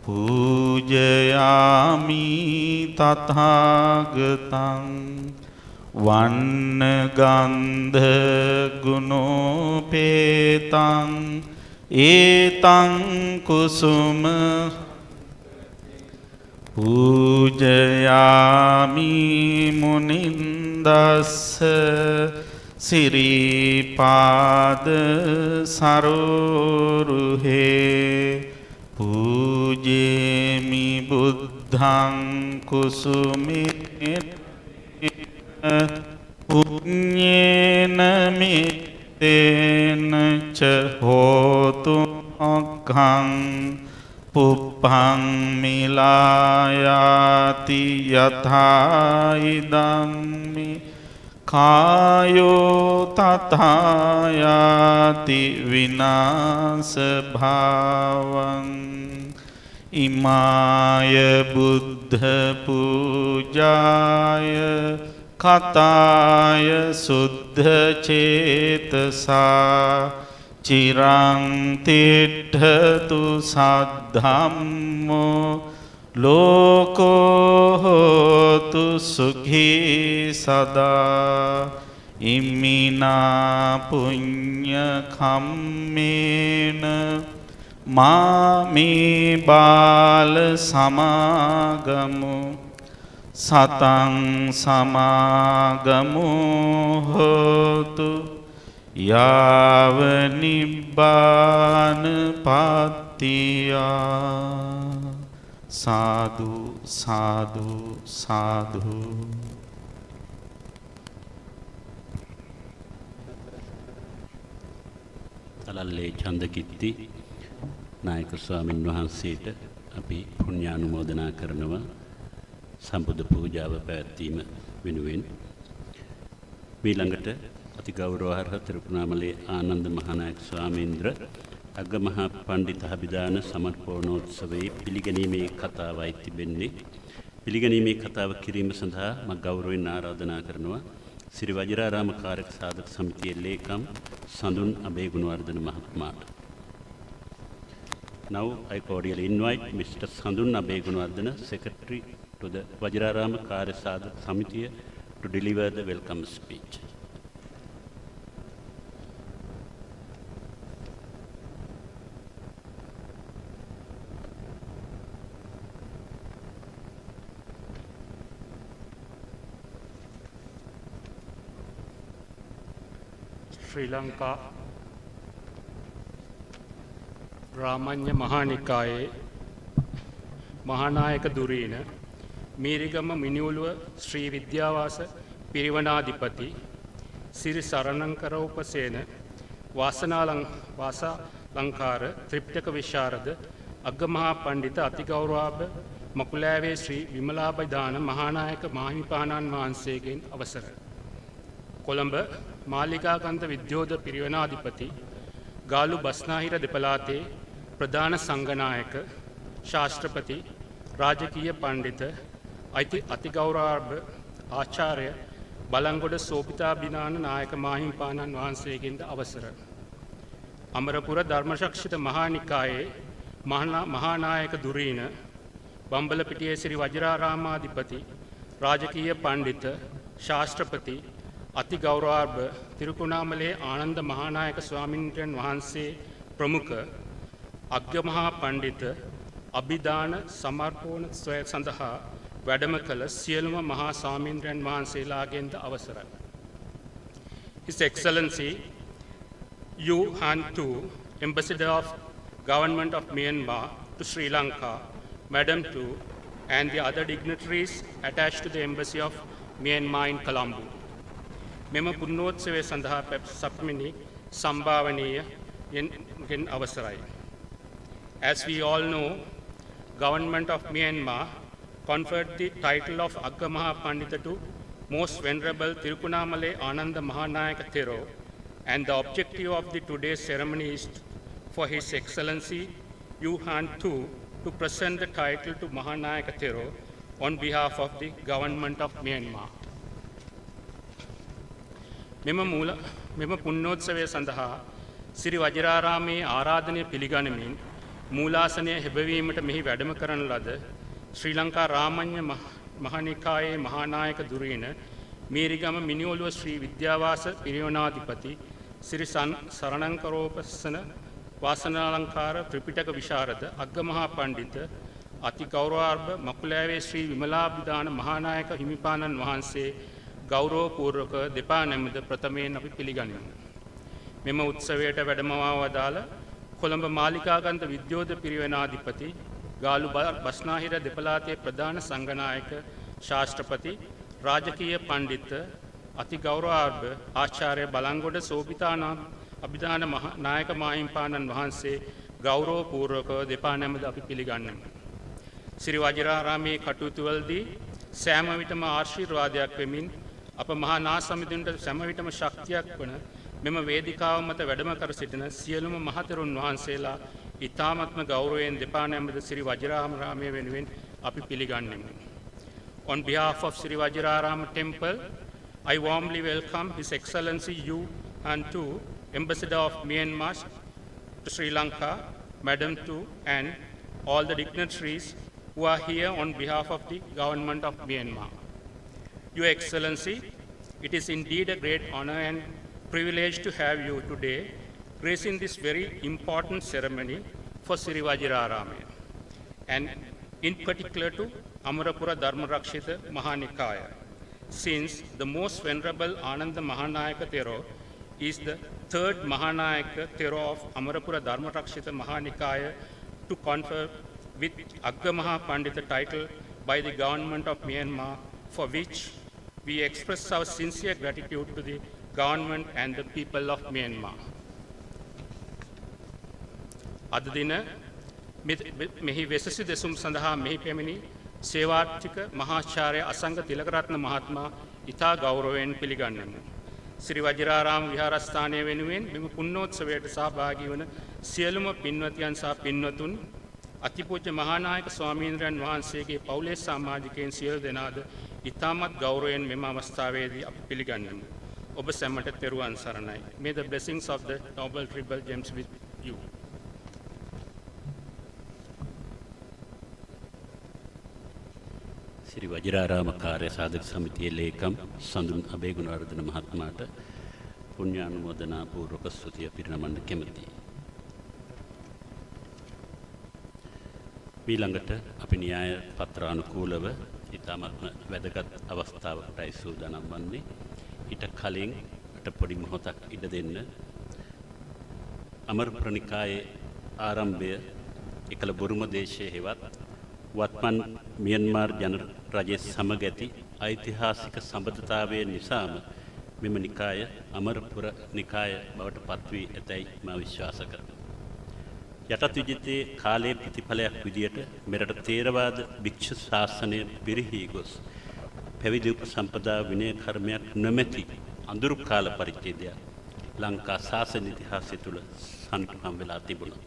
පූජයාමි තථාගතං වන්න ගන්ධ ගුණෝපේතං ඒතං කුසුම පූජයාමි මුනින්දස්ස සිරිපාද සරෝරුහේ පූජේමි බුද්ධං කුසුමිත පුඤ්ඤේන මිත්තේන ච හෝතු අග්ගං පුප්පං මිලායාති යථා ඉදම්මි කායෝ තථායාති විනාශ භාවං ඉමාය බුද්ධ පූජාය කතාය සුද්ධ චේතසා චිරං තිට්ඨතු සද්ධම්මෝ ලෝකෝ හෝතු සුඛී සදා ඉමිනා පුඤ්ඤ කම්මේන මාමේ බාල සමාගමු සතං සමාගමු හෝතු යාව නිබ්බාන පත්තියා සාදු සාදු සාදු. තලල්ලේ චන්දකිත්ති නායක ස්වාමින් වහන්සේට අපි පුණ්‍යානුමෝදනා කරනවා සම්බුද්ධ පූජාව පැවැත්වීම වෙනුවෙන්. ඊළඟට අතිගෞරවාර්හ තිරුකුණාමලේ ආනන්ද මහානායක ස්වාමීන්ද්‍ර අග්ගමහා පණ්ඩිත අභිදාන සමර්පණෝත්සවයේ පිළිගැනීමේ කතාවයි තිබෙන්නේ. පිළිගැනීමේ කතාව කිරීම සඳහා මම ගෞරවයෙන් ආරාධනා කරනවා ශ්‍රී වජිරාරාම කාර්යක සාධක සමිතියේ ලේකම් සඳුන් Abeygunawardena මහත්මයාට. Now I cordially invite Mr. Sandun Abegunwardana, Secretary to the Vajrarama Karya Sadhak Samiti, to deliver the welcome speech. Sri Lanka Ramanya Mahanikaye Mahanayaka Durina Mirigama Minuluwa Sri Vidyavasa Pirivanadipati Siri Saranankara Upasena Vasa Lankara Triptaka Visharada Agamaha Pandita Atigaurab Makulave Sri Vimalabhadana Mahanayaka Mahipanan Mahansegen Avasara Colomba Malika Kanta Vidyoda Pirivanadipati Galu Basnahira Dipalate Pradhana Sanganayaka Shastrapati Rajakiya Pandita Atigaurab Acharya Balangoda Sopita Binana Nayaka Mahimpanan Vahanseginda Avasara Amarapura Dharmashakshita Mahanikaye Mahanayaka Durina Bambalapitiya Sri Vajraramadipati Rajakiya Pandita Shastrapati Atigaurab Tirukunamale Ananda Mahanayaka Swaminran Vahanse Pramukha Agamaha Pandita Abhidana Samarpona Sandaha Vadamakala Sieluma Maha Swaminran Vahanse Lagenda Avasara. His Excellency Yu Han Tu, Ambassador of Government of Myanmar to Sri Lanka, Madam Tu, and the other dignitaries attached to the Embassy of Myanmar in Colombo. Mema Punnotsave Sandha Pep Sapmini Sambhavaniya in Avasarai. As we all know, Government of Myanmar conferred the title of Agamaha Pandita to Most Venerable Tirukunamale Ananda Mahanayaka Thero, and the objective of the today's ceremony is for His Excellency Yu Han Tu to present the title to Mahanayaka Thero on behalf of the Government of Myanmar. මෙම පුණ්‍යෝත්සවය සඳහා සිරි වජිරාරාමේ ආරාධනය පිළිගනිමින් මූලාසනය හෙබවීමට මෙහි වැඩම කරන ලද ශ්‍රී ලංකා රාමඤ්ඤ මහනිකායේ මහානායක දුරීන මීරිගම මිනිඔළුව ශ්‍රී විද්‍යාවාස පිරිවනාධිපති සිරි සරණංකරෝපසන වාසනාලංකාර ත්‍රිපිටක විශාරද අග්ගමහා පණ්ඩිත අති ගෞරවාර්භ මකුලෑවේ ශ්‍රී විමලාභිදාන මහානායක හිමිපාණන් වහන්සේ ගෞරවපූර්වක දෙපා නැමද ප්‍රථමයෙන් අපි පිළිගනිමු. මෙම උත්සවයට වැඩමවා වදාළ කොළඹ මාලිකාගන්ධ විද්‍යෝධ පිරිවෙනාධිපති ගාලු බස්නාහිර දෙපළාතේ ප්‍රධාන සංඝනායක ශාස්ත්‍රපති රාජකීය පණ්ඩිත අති ගෞරවාර්භ ආචාර්ය බලංගොඩ සෝභිතානම් අභිදාන නායක මාහිම්පාණන් වහන්සේ ගෞරවපූර්වකව දෙපා නැමද අපි පිළිගන්නෙමු. ශ්‍රී වජිරාරාමයේ කටයුතුවලදී සෑම විටම ආශිර්වාදයක් වෙමින් අප මහා නා සමිඳුන්ට සෑම විටම ශක්තියක් වන මෙම වේදිකාව මත වැඩම කර සිටින සියලුම මහතෙරුන් වහන්සේලා ඉතාමත්ම ගෞරවයෙන් දෙපා නැමද ශ්‍රී වජිරාරාමය වෙනුවෙන් අපි පිළිගන්නෙමු. On behalf of Sri Vajirarama Temple, I warmly welcome His Excellency you and to Ambassador of Myanmar to Sri Lanka, Madam Tu, and all the dignitaries who are here on behalf of the government of Myanmar. Your Excellency, it is indeed a great honor and privilege to have you today gracing this very important ceremony for Sri Vajirarama, and in particular to Amarapura Dharmarakshita Mahanikaya, since the most venerable Ananda Mahanayaka Thero is the third Mahanayaka Thero of Amarapura Dharmarakshita Mahanikaya to confer with Agamaha Pandita title by the government of Myanmar, for which we express our sincere gratitude to the government and the people of Myanmar. අද දින මෙහි වෙසසි දෙසුම් සඳහා මෙහි පැමිණි සේවාර්ථික මහාචාර්ය අසංග තිලකරත්න මහත්මයා ඉතා ගෞරවයෙන් පිළිගන්නෙමු. ශ්‍රී වජිරාරාම විහාරස්ථානය වෙනුවෙන් මෙම පුණ්‍යෝත්සවයට සහභාගී වන සියලුම පින්වතියන් සහ පින්වතුන් අතිපූජ්‍ය මහානායක ස්වාමීන්ද්‍රයන් වහන්සේගේ පවුලේ සමාජිකයන් සියලු දෙනාද ඉතාමත් ගෞරවයෙන් මෙම අවස්ථාවේදී අපි පිළිගන්නෙමු. ඔබ සැමට තෙරුවන් සරණයි. May the blessings of the Noble Triple Gems with you. ශ්‍රී වජිරාරාම කාර්ය සාධක සමිතියේ ලේකම් සඳුන් අබේගුණවර්ධන මහත්මයාට පුණ්‍යානුමෝදනා පූර්වක ස්තුතිය පිරිනමන්න කැමැතියි. ඊළඟට අපි න්‍යාය පත්‍රානුකූලව ඉතාමත්ම වැදගත් අවස්ථාවකටයි සූදානම් වන්නේ. ඊට කලින් අට පොඩි මොහොතක් ඉඩ දෙන්න. අමරපුර නිකායේ ආරම්භය එකල බුරුම දේශයේ හෙවත් වත්මන් මියන්මාර් ජන රජයේ සමග ඇති ඓතිහාසික සම්බන්ධතාවය නිසාම මෙම නිකාය අමරපුර නිකාය බවට පත්වී ඇතැයි මා විශ්වාස කරමි. යටත් විජිතේ කාලයේ ප්‍රතිඵලයක් විදියට මෙරට තේරවාද භික්ෂු ශාසනය පිරිහී ගොස් පැවිදි උපසම්පදා විනය කර්මයක් නොමැති අඳුරු කාල පරිච්ඡේදයක් ලංකා ශාසන ඉතිහාසය තුළ සම්පූර්ණ වෙලා තිබුණා.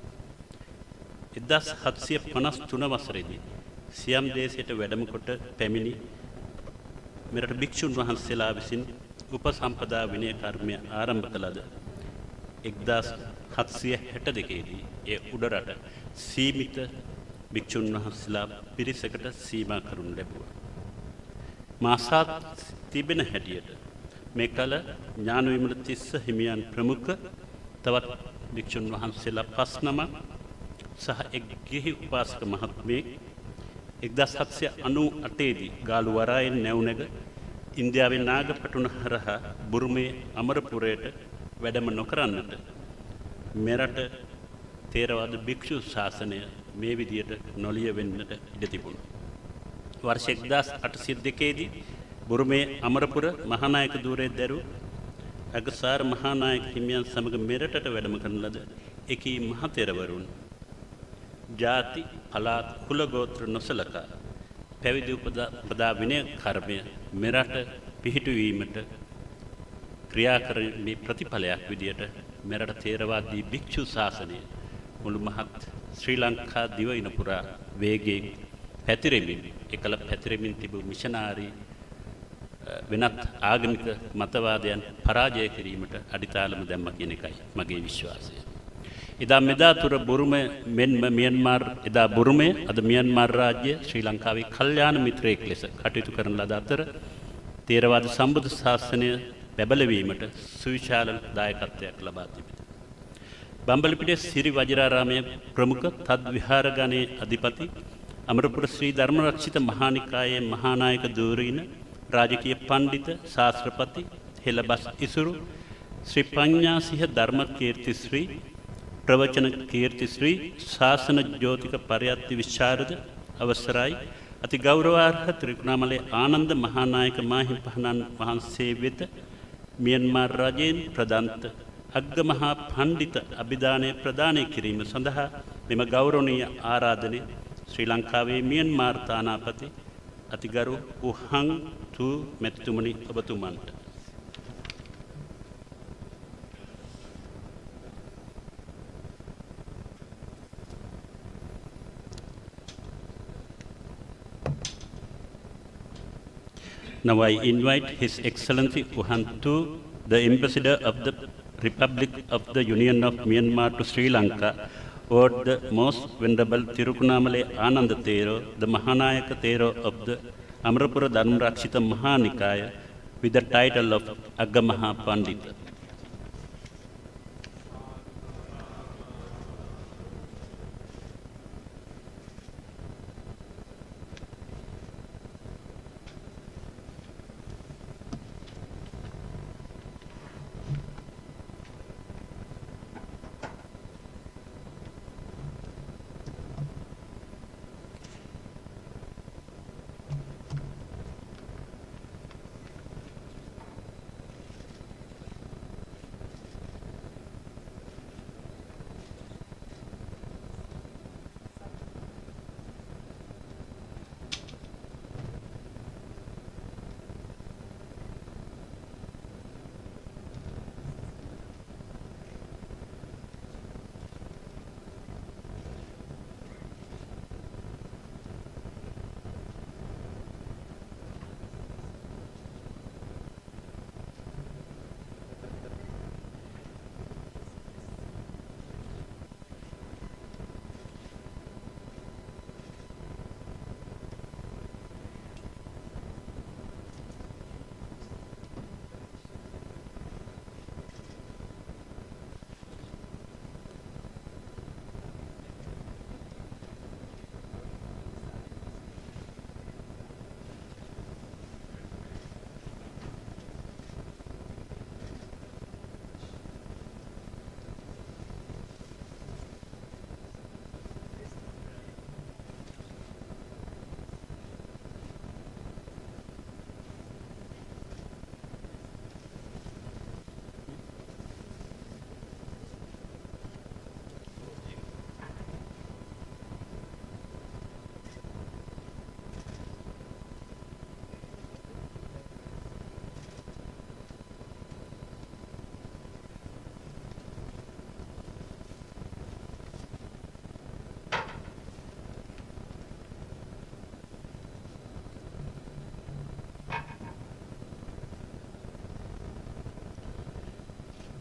1753 වසරේදී සියම් දේශයට වැඩම කොට පැමිණි මෙරට භික්ෂුන් වහන්සේලා විසින් උපසම්පදා විනය කර්මය ආරම්භ කළද 1762 දී ඒ උඩරට සීමිත භික්ෂුන් වහන්සේලා පිරිසකට සීමා කරනු ලැබුවා. මාසත් තිබෙන හැටියට මේ කල ඥාන විමල තිස්ස හිමියන් ප්‍රමුඛ තවත් භික්ෂුන් වහන්සේලා 5 නමක් සහ එක් ගිහි උපාසක මහත්මයෙක් 1798 දී ගාලු වරායෙන් නැවුනග ඉන්දියාවේ නාගපටුන හරහා බුරුමේ අමරපුරයට වැඩම නොකරන්නට මෙරට තේරවාද භික්ෂු ශාසනය මේ විදියට නොලිය වෙන්නට ඉඩ තිබුණා. වර්ෂ 1802 දී බුරුමේ අමරපුර මහානායක ධූරයේ දරු අගසාර මහානායක හිමියන් සමග මෙරටට වැඩම කරන ලද එකී මහතෙරවරුන් ජාති පළාත් කුල ගෝත්‍ර නොසලකා පැවිදි උපදා විනය කර්මය මෙරට පිහිටුවීමට ක්‍රියා කරන්නේ ප්‍රතිඵලයක් විදියට මෙරට තේරවාදී භික්ෂු ශාසනය මුළු මහත් ශ්‍රී ලංකා දිවයින පුරා වේගයෙන් පැතිරෙමින් එකල පැතිරෙමින් තිබූ මිෂනාරී වෙනත් ආගමික මතවාදයන් පරාජය කිරීමට අඩිතාලම දැම්ම කියන එකයි මගේ විශ්වාසය. එදා මෙදා තුර බුරුමය මෙන්ම මියන්මාර් එදා බුරුමය අද මියන්මාර් රාජ්‍ය ශ්‍රී ලංකාවේ කල්යාණ මිත්‍රයෙක් ලෙස කටයුතු කරන ලද අතර තේරවාද සම්බුද්ධ ශාසනය බැබලවීමට සුවිශාල දායකත්වයක් ලබා තිබේ. බම්බලපිටිය සිරි වජිරාරාමයේ ප්‍රමුඛ තද් විහාර ගණයේ අධිපති අමරපුර ශ්‍රී ධර්මරක්ෂිත මහානිකායේ මහානායක ධූරීන රාජකීය පඬිත ශාස්ත්‍රපති හෙළබස් ඉසුරු ශ්‍රී පඤ්ඤාසිහ ධර්ම කීර්ති ශ්‍රී ප්‍රවචන කීර්ති ශ්‍රී ශාසන ජෝතික පරයත්ති විශාරද අවසරයි අති ගෞරවාර්හ ත්‍රිකුණාමලේ ආනන්ද මහානායක මාහිමිපාණන් වහන්සේ වෙත මියන්මාර් රජයෙන් ප්‍රදන්ත අග්ගමහා පඬිත අභිදානය ප්‍රදානය කිරීම සඳහා මෙම ගෞරවනීය ආරාධනය ශ්‍රී ලංකාවේ මියන්මාර් තානාපති අතිගරු උහං තු මෙතුමනි ඔබතුමන්ට Now I invite His Excellency Uhantu, the Ambassador of the Republic of the Union of Myanmar to Sri Lanka, or the Most Venerable Tirukunamale Ananda Thero, the Mahanayaka Thero of the Amrapura Dharmarakshita Mahanikaya, with the title of Agamaha Pandita.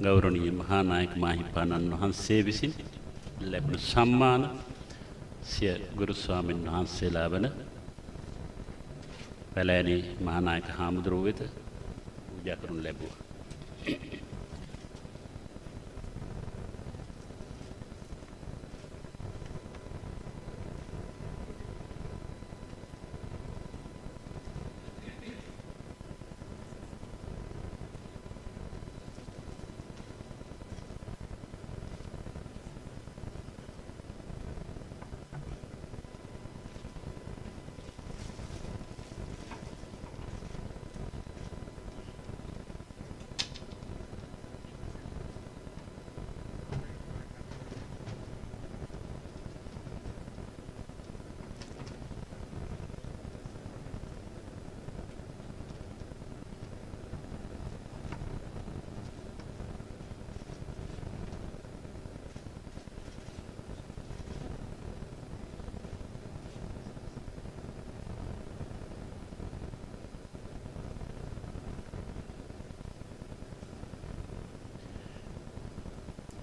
ගෞරවනීය මහානායක මාහිමිපාණන් වහන්සේ විසින් ලැබුණු සම්මාන සිය ගුරු ස්වාමීන් වහන්සේලා වන පැලෑණි මහානායක හාමුදුරුවෝ වෙත පූජා කරනු ලැබුවා.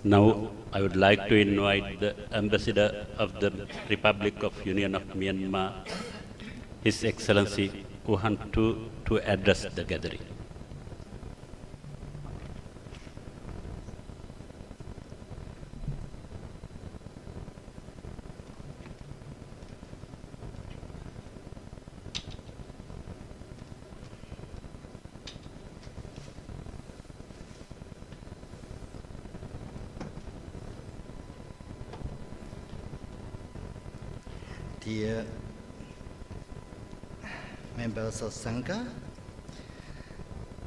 Now I would like to invite the Ambassador of the Republic of Union of Myanmar, His Excellency Uhantu, to address the gathering. Dear members of Sangha,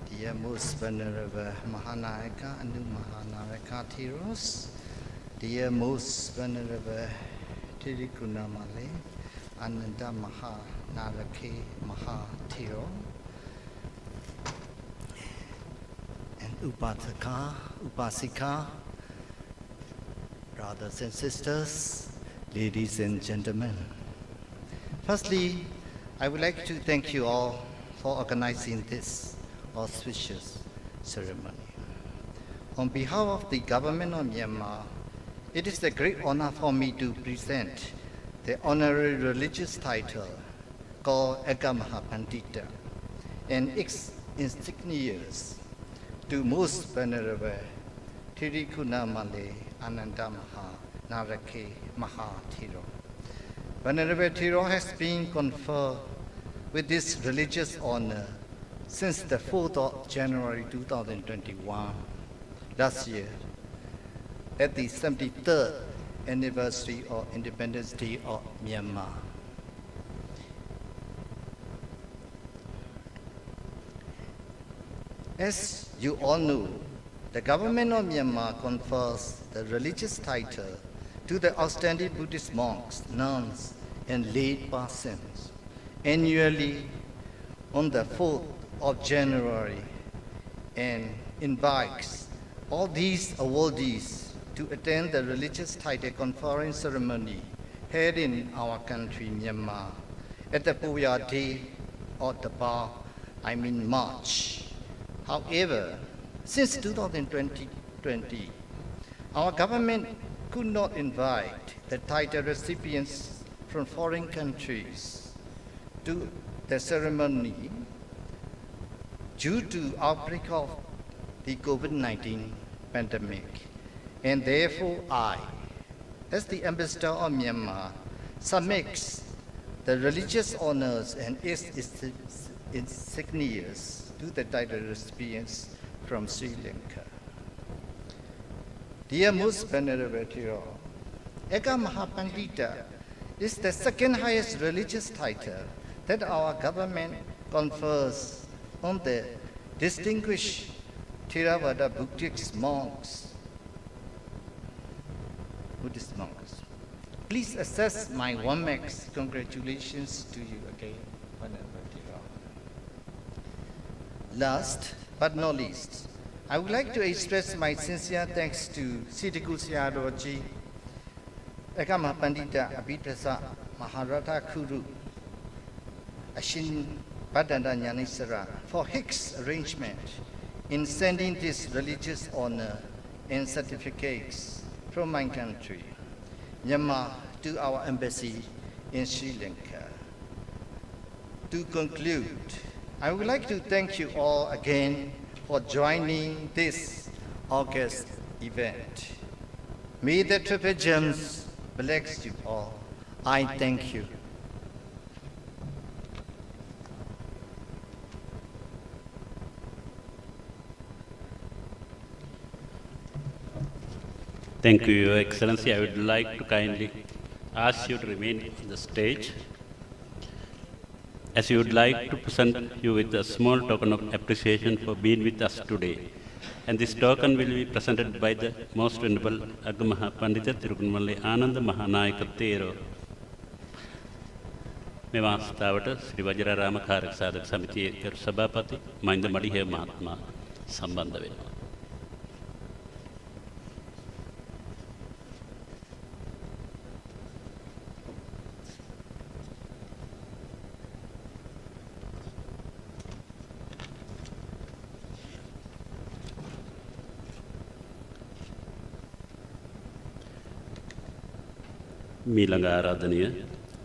dear most venerable Mahanayaka and Mahanayaka Theros, dear most venerable Tirikunamale, Ananda Maha Narake Maha Thero, and Upataka, Upasika, brothers and sisters, ladies and gentlemen. Firstly, I would like to thank you all for organizing this auspicious ceremony. On behalf of the government of Myanmar, it is a great honor for me to present the honorary religious title called Agamaha Pandita and its insignias to most venerable Tirikunamale Ananda Maha Narake Maha Thero. Venerable Thero has been conferred with this religious honor since the 4th of January 2021, last year, at the 73rd anniversary of Independence Day of Myanmar. As you all know, the government of Myanmar confers the religious title to the outstanding Buddhist monks, nuns, and lay persons annually on the 4th of January and invites all these awardees to attend the religious title conferring ceremony held in our country, Myanmar, at the Puya Day of the Bar, March. However, since 2020, our government could not invite the title recipients from foreign countries to the ceremony due to outbreak of the COVID-19 pandemic. And therefore I, as the ambassador of Myanmar, submits the religious honors and its insignias to the title recipients from Sri Lanka. Dear most venerable Thero, Eka Mahapandita is the second highest religious title that our government confers on the distinguished Theravada Buddhist monks. Please accept my warmest congratulations to you again, Venerable Thero. Last but not least, I would like to express my sincere thanks to Sitiku Siadoji, Agama Pandita Abhiprasa Maharata Kuru, Ashin Badanda Nyanisara, for his arrangement in sending this religious honor and certificates from my country, Myanmar, to our embassy in Sri Lanka. To conclude, I would like to thank you all again for joining this August event. May the triple gems bless you all. I thank you. Thank you, Your Excellency. I would like to kindly ask you to remain on the stage, as you would like to present you with a small token of appreciation for being with us today. And this token will be presented by the Most Venerable Agamaha Pandita Tirukunmale Ananda Mahanayaka Thero. මේ වාස්තාවට ශ්‍රී වජිරාරාම කාර්යක සාධක සමිතියේ කරු සභාපති මහින්ද මඩිහේ මහත්මයා සම්බන්ධ වෙනවා. මීළඟ ආරාධනය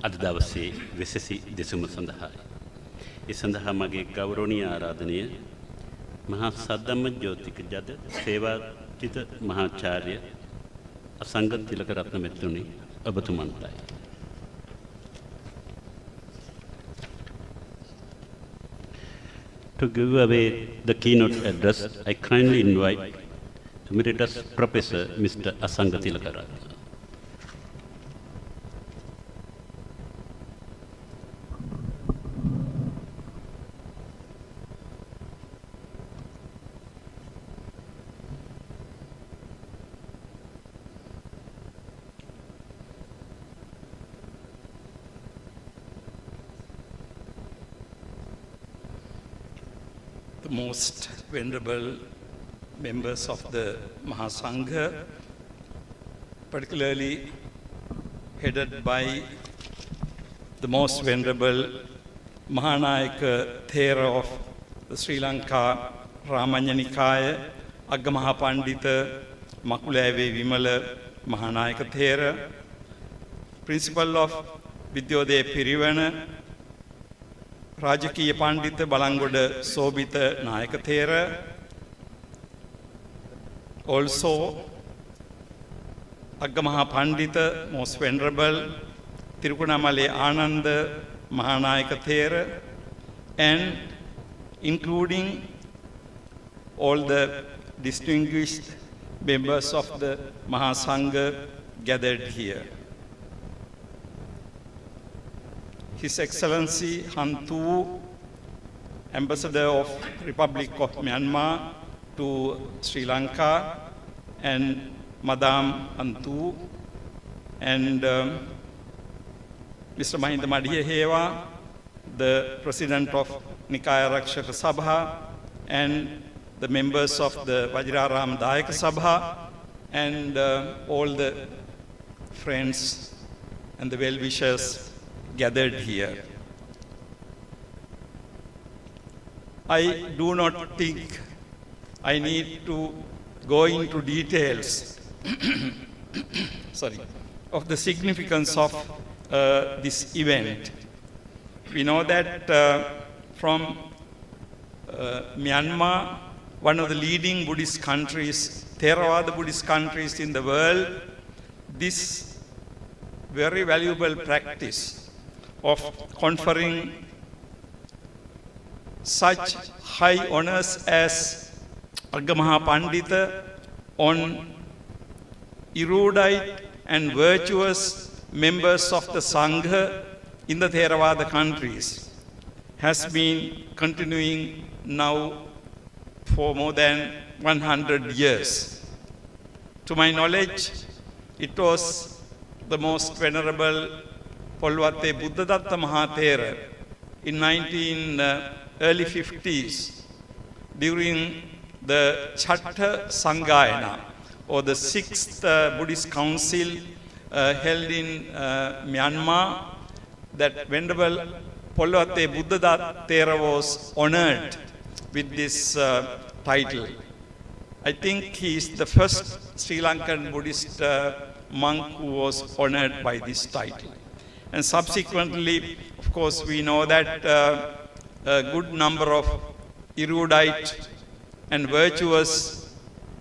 අද දවසේ වෙසසි දෙසුම සඳහායි. ඒ සඳහා මගේ ගෞරවනීය ආරාධනය මහා සද්ධම්ම ජෝතික ජද සේවාචිත මහාචාර්ය අසංග තිලක රත්න මෙතුණි ඔබතුමන්ටයි. To give away the keynote address, I kindly invite Emeritus Professor Mr. Asanga Tilakaratna. The most venerable members of the Mahasangha, particularly headed by the most venerable Mahanayaka Thera of the Sri Lanka Ramanya Nikaya, Agamaha Pandita Makulave Vimala Mahanayaka Thera, Principal of Vidyodaya Pirivana, Rajakiya Pandita Balangoda Sobita Nayaka Thera, also Agamaha Pandita, most venerable Tirukunamale Ananda Mahanayaka Thera, and including all the distinguished members of the Mahasangha gathered here. His Excellency Hantu, Ambassador of Republic of Myanmar to Sri Lanka, and Madame Hantu, and Mr. Mahinda Madhiyaheva, the President of Nikaya Rakshaka Sabha, and the members of the Vajraram Dayaka Sabha, and all the friends and the well-wishers gathered here. I do not think I need to go into details of the significance of this event. We know that from Myanmar, one of the leading Buddhist countries, Theravada Buddhist countries in the world, this very valuable practice of conferring such high honors as Agamaha Pandita on erudite and virtuous members of the Sangha in the Theravada countries has been continuing now for more than 100 years. To my knowledge, it was the most venerable Polwatte Buddhadatta Mahathera in early 50s during the Chatta Sanghayana, or the 6th Buddhist Council held in Myanmar, that Venerable Polwatte Buddhadatta was honored with this title. I think he is the first Sri Lankan Buddhist monk who was honored by this title. And subsequently, of course, we know that a good number of erudite and virtuous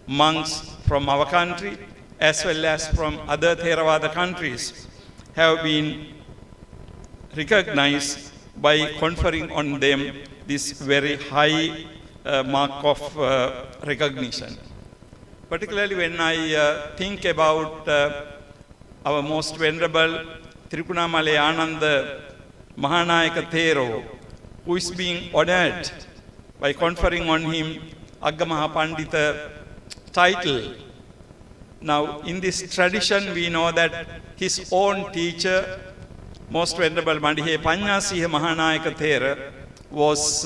monks from our country, as well as from other Theravada countries, have been recognized by conferring on them this very high mark of recognition. Particularly when I think about our most venerable Tirukunamale Ananda Mahanayaka Thero, who is being honored by conferring on him Agamaha Pandita title. Now, in this tradition, we know that his own teacher, Most Venerable Mandihe Panyasiha Mahanayaka Thera, was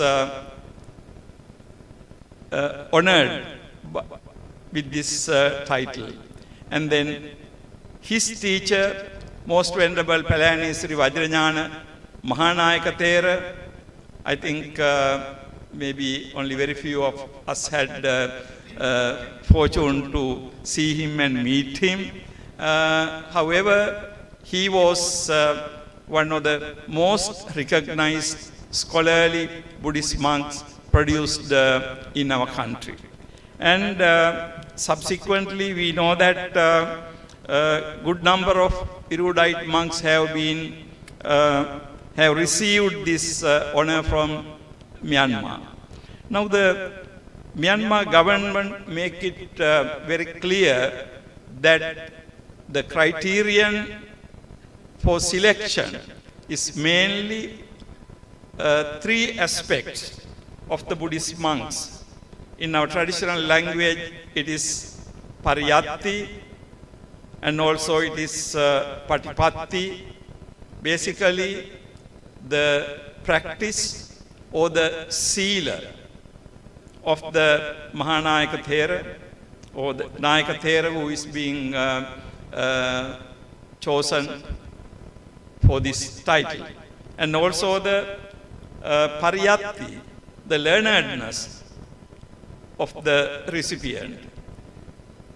honored with this title. And then his teacher, Most Venerable Palani Sri Vajranyana Mahanayaka Thera, I think maybe only very few of us had fortune to see him and meet him. However, he was one of the most recognized scholarly Buddhist monks produced in our country. And subsequently, we know that a good number of erudite monks have received this honor from Myanmar. Now, the Myanmar government make it very clear that the criterion for selection is mainly three aspects of the Buddhist monks. In our traditional language, it is pariyatti, and also it is patipatti, basically the practice or the sila of the Mahanayaka Thera, or the Nayaka Thera who is being chosen for this title. And also the pariyatti, the learnedness of the recipient.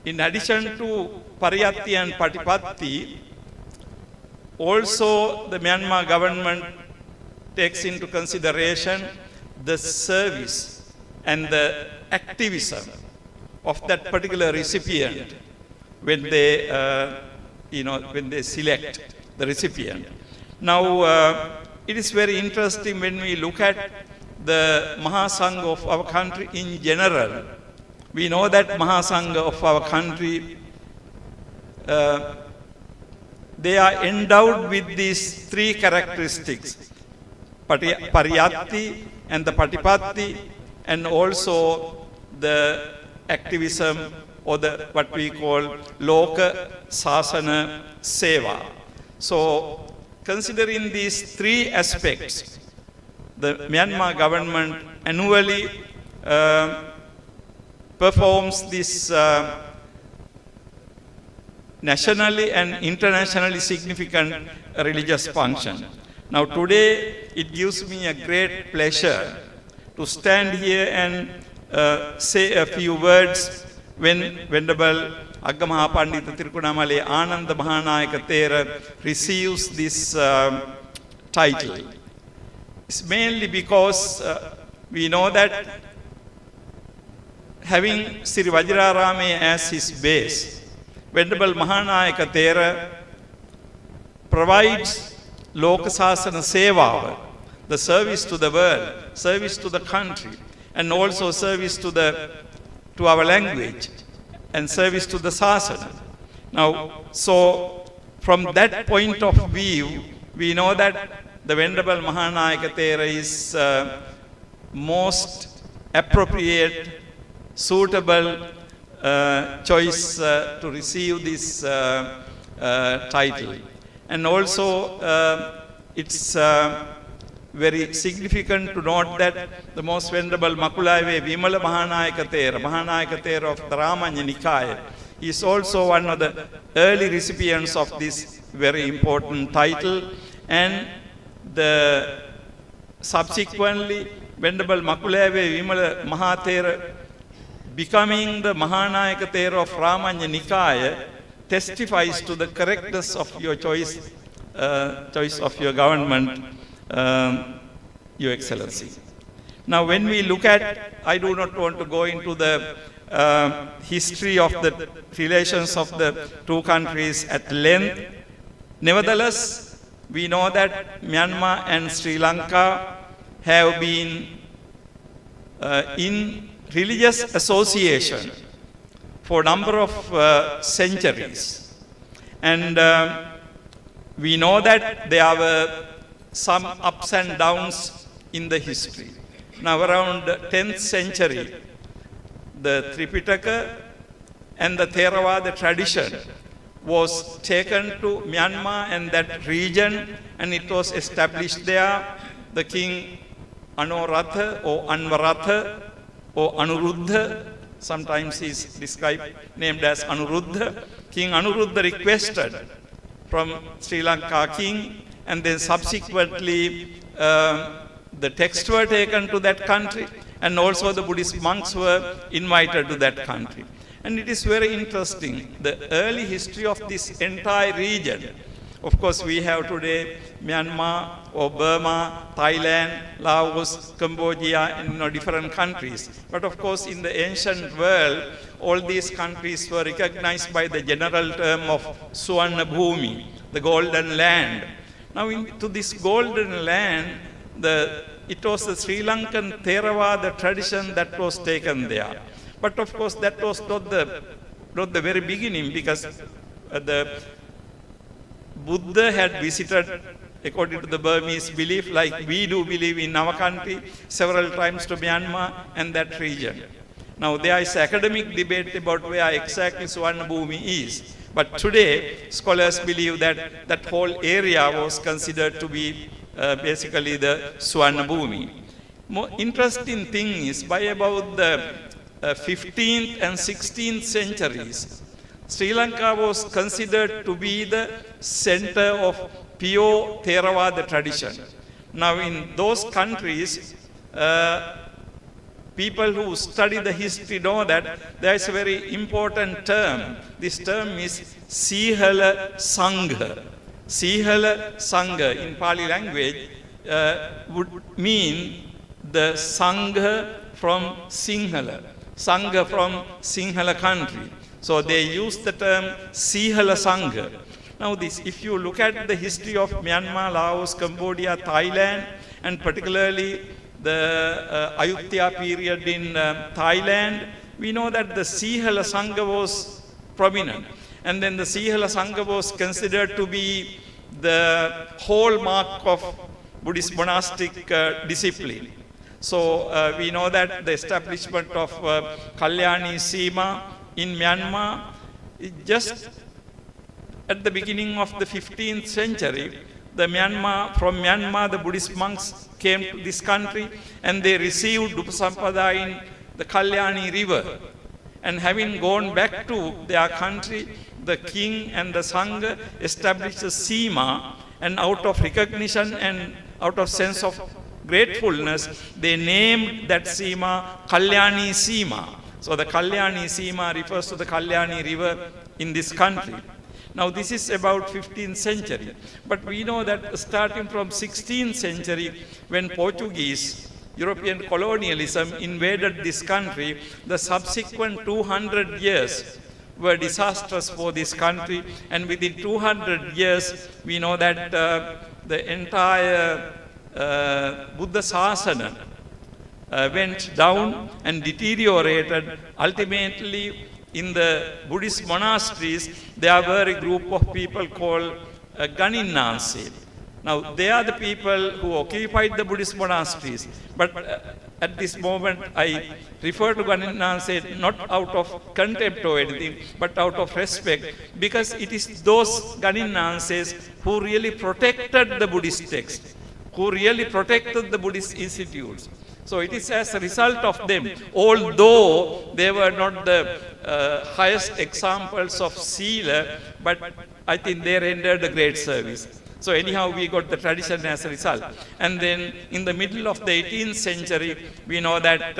In addition to pariyatti and patipatti, also the Myanmar government takes into consideration the service and the activism of that particular recipient when they, when they select the recipient. Now, it is very interesting when we look at the Mahasangha of our country in general. We know that Mahasangha of our country, they are endowed with these three characteristics: pariyatti and the patipatti, and also the activism, or the what we call loka sasana seva. So, considering these three aspects, the Myanmar government annually performs this nationally and internationally significant religious function. Now today, it gives me a great pleasure to stand here and say a few words when Venerable Agamaha Pandita Tirukunamale Ananda Mahanayaka Thera receives this title. It's mainly because we know that having Sri Vajrarame as his base, Venerable Mahanayaka Thera provides Lokasasana Seva, the service to the world, service to the country, and also service to our language, and service to the Sasana. Now, so from that point of view, we know that the Venerable Mahanayaka Thera is most appropriate, suitable choice to receive this title. And also, it's very significant to note that the Most Venerable Makulaive Vimala Mahanayaka Thera of the Ramanya Nikaya, is also one of the early recipients of this very important title. And the subsequently, Venerable Makulaive Vimala Mahathera becoming the Mahanayaka Thera of Ramanya Nikaya testifies to the correctness of your choice of your government, Your Excellency. Now when we look at, I do not want to go into the history of the relations of the two countries at length. Nevertheless, we know that Myanmar and Sri Lanka have been in religious association for a number of centuries. And we know that there were some ups and downs in the history. Now around 10th century, the Tripitaka and the Theravada tradition was taken to Myanmar and that region, and it was established there. The king Anoratha or Anvaratha or Anuruddha, sometimes he is named as Anuruddha. King Anuruddha requested from Sri Lanka king, and then subsequently the texts were taken to that country, and also the Buddhist monks were invited to that country. And it is very interesting, the early history of this entire region Of course, we have today Myanmar or Burma, Thailand, Laos, Cambodia, and different countries. But of course, in the ancient world, all these countries were recognized by the general term of Suvarna Bhumi, the golden land. Now, to this golden land, it was the Sri Lankan Theravada tradition that was taken there. But of course, that was not the very beginning, because the Buddha had visited, according to the Burmese belief, like we do believe in our country, several times to Myanmar and that region. Now, there is academic debate about where exactly Suvarna Bhumi is. But today, scholars believe that that whole area was considered to be basically the Suvarna Bhumi. More interesting thing is, by about the 15th and 16th centuries, Sri Lanka was considered to be the center of pure Theravada tradition. Now, in those countries, people who study the history know that there is a very important term. This term is Sihala Sangha. Sihala Sangha in Pali language would mean the Sangha from Sinhala. Sangha from Sinhala country. So they use the term Sihala Sangha. Now this, if you look at the history of Myanmar, Laos, Cambodia, Thailand, and particularly the Ayutthaya period in Thailand, we know that the Sihala Sangha was prominent. And then the Sihala Sangha was considered to be the hallmark of Buddhist monastic discipline. So we know that the establishment of Kalyani Sima in Myanmar, just at the beginning of the 15th century, from Myanmar, the Buddhist monks came to this country and they received Upasampada in the Kalyani river. And having gone back to their country, the king and the Sangha established a Sima, and out of recognition and out of sense of gratefulness, they named that Sima Kalyani Sima. So the Kalyani Sima refers to the Kalyani river in this country. Now this is about 15th century. But we know that starting from 16th century, when Portuguese, European colonialism invaded this country, the subsequent 200 years were disastrous for this country. And within 200 years, we know that the entire Buddha Sasana went down and deteriorated. Ultimately, in the Buddhist monasteries, there were a group of people called Ganinanse. Now, they are the people who occupied the Buddhist monasteries. But at this moment, I refer to Ganinanse not out of contempt or anything, but out of respect, because it is those Ganinanses who really protected the Buddhist text, who really protected the Buddhist institutes. So it is as a result of them, although they were not the highest examples of Sila, but I think they rendered a great service. So anyhow, we got the tradition as a result. And then in the middle of the 18th century, we know that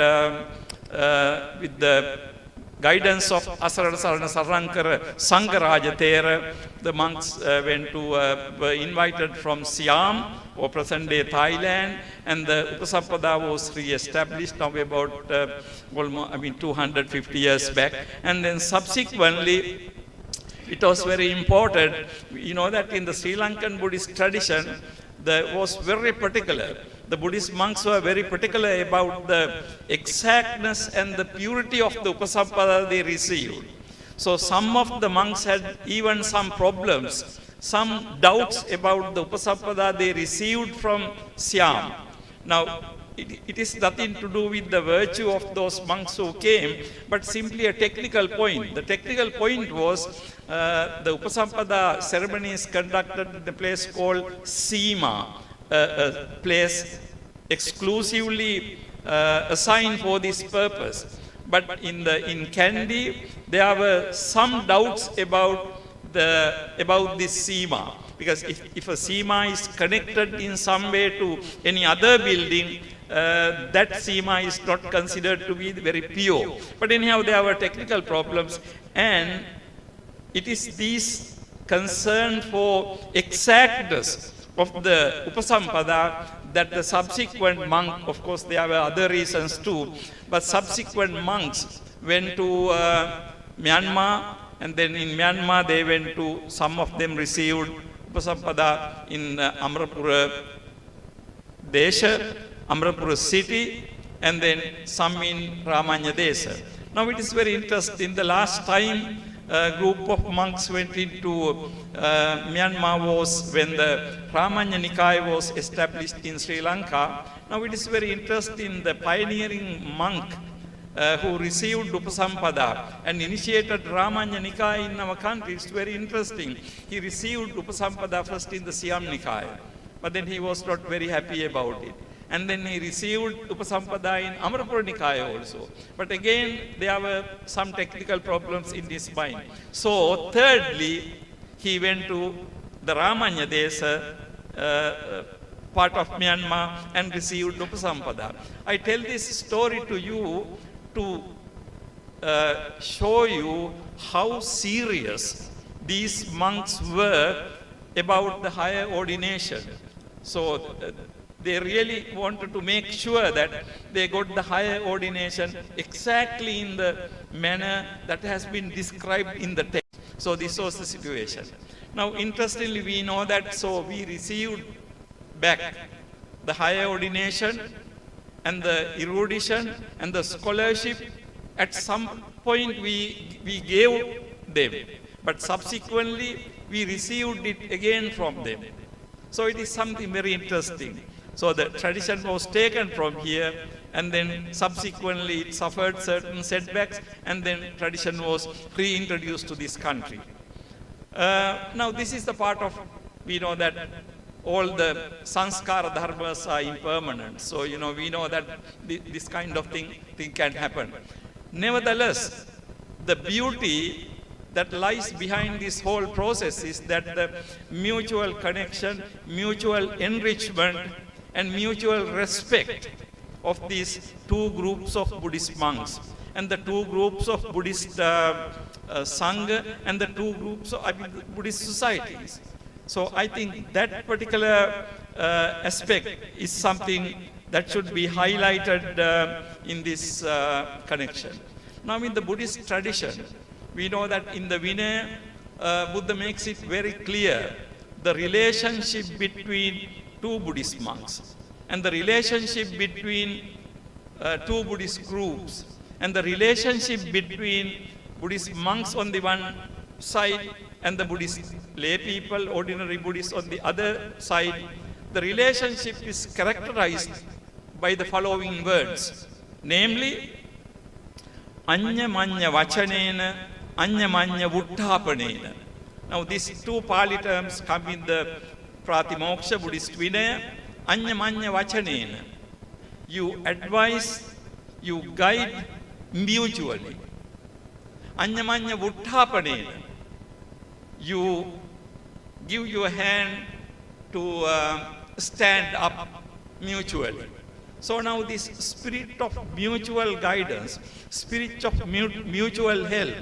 with the guidance of Asarana Sarankara Sangaraja Thera, the monks were invited from Siam, or present-day Thailand, and the Upasampada was re-established now about 250 years back. And then subsequently, it was very important. You know that in the Sri Lankan Buddhist tradition, was very particular. The Buddhist monks were very particular about the exactness and the purity of the Upasampada they received. So some of the monks had even some problems, some doubts about the Upasampada they received from Siam. Now, it is nothing to do with the virtue of those monks who came, but simply a technical point. The technical point was the Upasampada ceremony is conducted in a place called Sima, a place exclusively assigned for this purpose. But in Kandy, there were some doubts about this Sima. Because if a Sima is connected in some way to any other building, that Sima is not considered to be very pure. But anyhow, there were technical problems, and it is these concern for exactness of the Upasampada, that the subsequent monk, of course there were other reasons too, but subsequent monks went to Myanmar, and then in Myanmar they went to, some of them received Upasampada in Amrapura Desha, Amrapura city, and then some in Ramanya Desha. Now it is very interesting, the last time a group of monks went into Myanmar was when the Ramanya Nikaya was established in Sri Lanka. Now it is very interesting, the pioneering monk who received Upasampada and initiated Ramanya Nikaya in our country. It's very interesting. He received Upasampada first in the Siam Nikaya, but then he was not very happy about it. And then he received Upasampada in Amrapura Nikaya also. But again, there were some technical problems in his mind. So, thirdly, he went to the Ramanya Desa, part of Myanmar, and received Upasampada. I tell this story to you to show you how serious these monks were about the higher ordination. So, they really wanted to make sure that they got the higher ordination exactly in the manner that has been described in the text. So this was the situation. Now interestingly we know that, so we received back the higher ordination and the erudition and the scholarship. At some point we gave them, but subsequently we received it again from them. So it is something very interesting. So the tradition was taken from here, and then subsequently it suffered certain setbacks, and then tradition was reintroduced to this country. Now this is the part of, we know that all the sanskara dharmas are impermanent. So, we know that this kind of thing can happen. Nevertheless, the beauty that lies behind this whole process is that the mutual connection, mutual enrichment, and mutual respect of these two groups of Buddhist monks, and the two groups of Buddhist Sangha, and the two groups of Buddhist societies. So I think that particular aspect is something that should be highlighted in this connection. Now in the Buddhist tradition, we know that in the Vinaya, Buddha makes it very clear the relationship between two Buddhist monks, and the relationship between two Buddhist groups, and the relationship between Buddhist monks on the one side and the Buddhist lay people, ordinary Buddhists on the other side. The relationship is characterized by the following words, namely, Anya Manya Vachanena, Anya Manya Vutthapanena. Now these two Pali terms come in the Pratimoksha Buddhist Vinaya. Anya Manya Vachanena. You advise, you guide mutually. Anya Manya Vutthapanena. You give your hand to stand up mutually. So now this spirit of mutual guidance, spirit of mutual help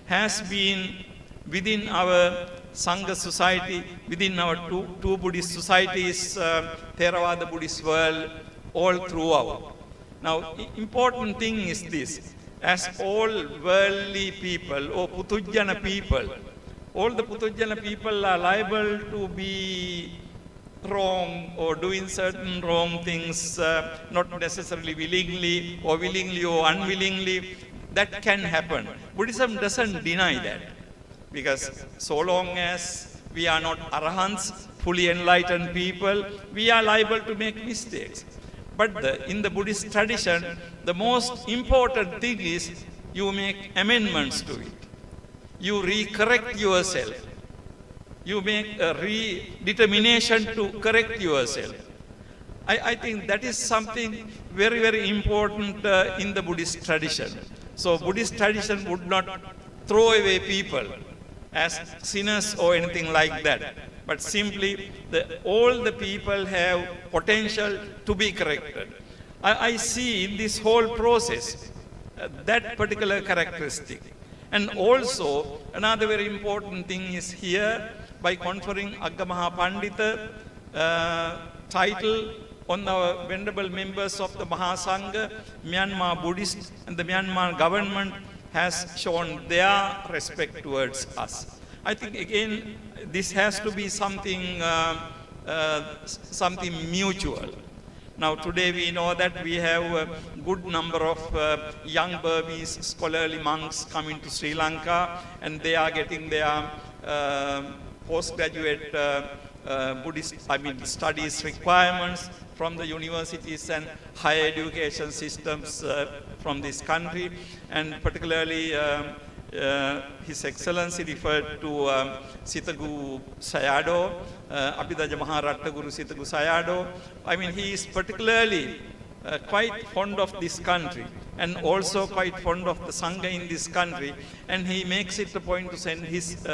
has been within our Sangha society, within our two Buddhist societies, Theravada Buddhist world, all throughout. Now, important thing is this, as all worldly people or Putujjana people, all the Putujjana people are liable to be wrong or doing certain wrong things, not necessarily willingly or unwillingly. That can happen. Buddhism doesn't deny that, because so long as we are not arahants, fully enlightened people, we are liable to make mistakes. But in the Buddhist tradition, the most important thing is you make amendments to it. You re-correct yourself. You make a redetermination to correct yourself. I think that is something very, very important in the Buddhist tradition. So Buddhist tradition would not throw away people as sinners or anything like that, but simply all the people have potential to be corrected. I see in this whole process that particular characteristic. And also, another very important thing is here, by conferring Aggamaha Pandita title on our venerable members of the Mahasangha, Myanmar Buddhist and the Myanmar government has shown their respect towards us. I think again, this has to be something mutual. Now today we know that we have a good number of young Burmese scholarly monks coming to Sri Lanka, and they are getting their postgraduate Buddhist studies requirements from the universities and higher education systems from this country. And particularly His Excellency referred to Sitagu Sayadaw, Abhidaja Maharatta Guru Sitagu Sayadaw. I mean, he is particularly quite fond of this country and also quite fond of the Sangha in this country, and he makes it a point to send his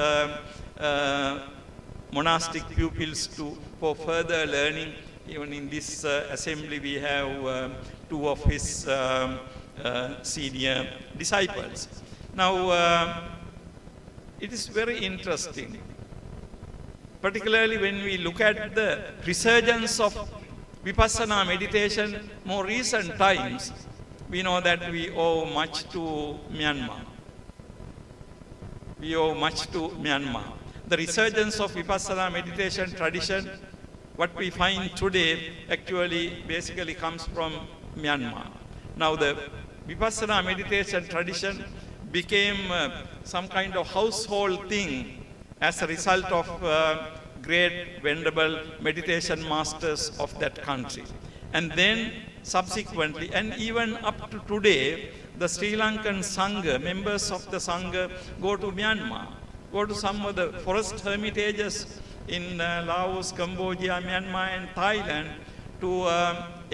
monastic pupils for further learning. Even in this assembly we have two of his senior disciples. Now, it is very interesting, particularly when we look at the resurgence of Vipassana meditation more recent times. We know that we owe much to Myanmar. We owe much to Myanmar. The resurgence of Vipassana meditation tradition, what we find today, actually basically comes from Myanmar. Now, the Vipassana meditation tradition became some kind of household thing as a result of great venerable meditation masters of that country. And then subsequently, and even up to today, the Sri Lankan Sangha, members of the Sangha, go to Myanmar, go to some of the forest hermitages in Laos, Cambodia, Myanmar and Thailand to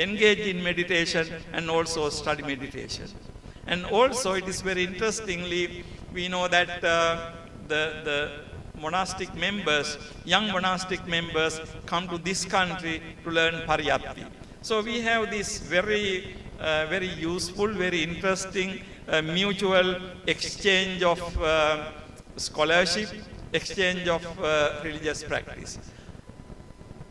engage in meditation and also study meditation. And also, it is very interestingly, we know that the monastic members, young monastic members, come to this country to learn Pariyatti. So we have this very useful, very interesting mutual exchange of scholarship, exchange of religious practice.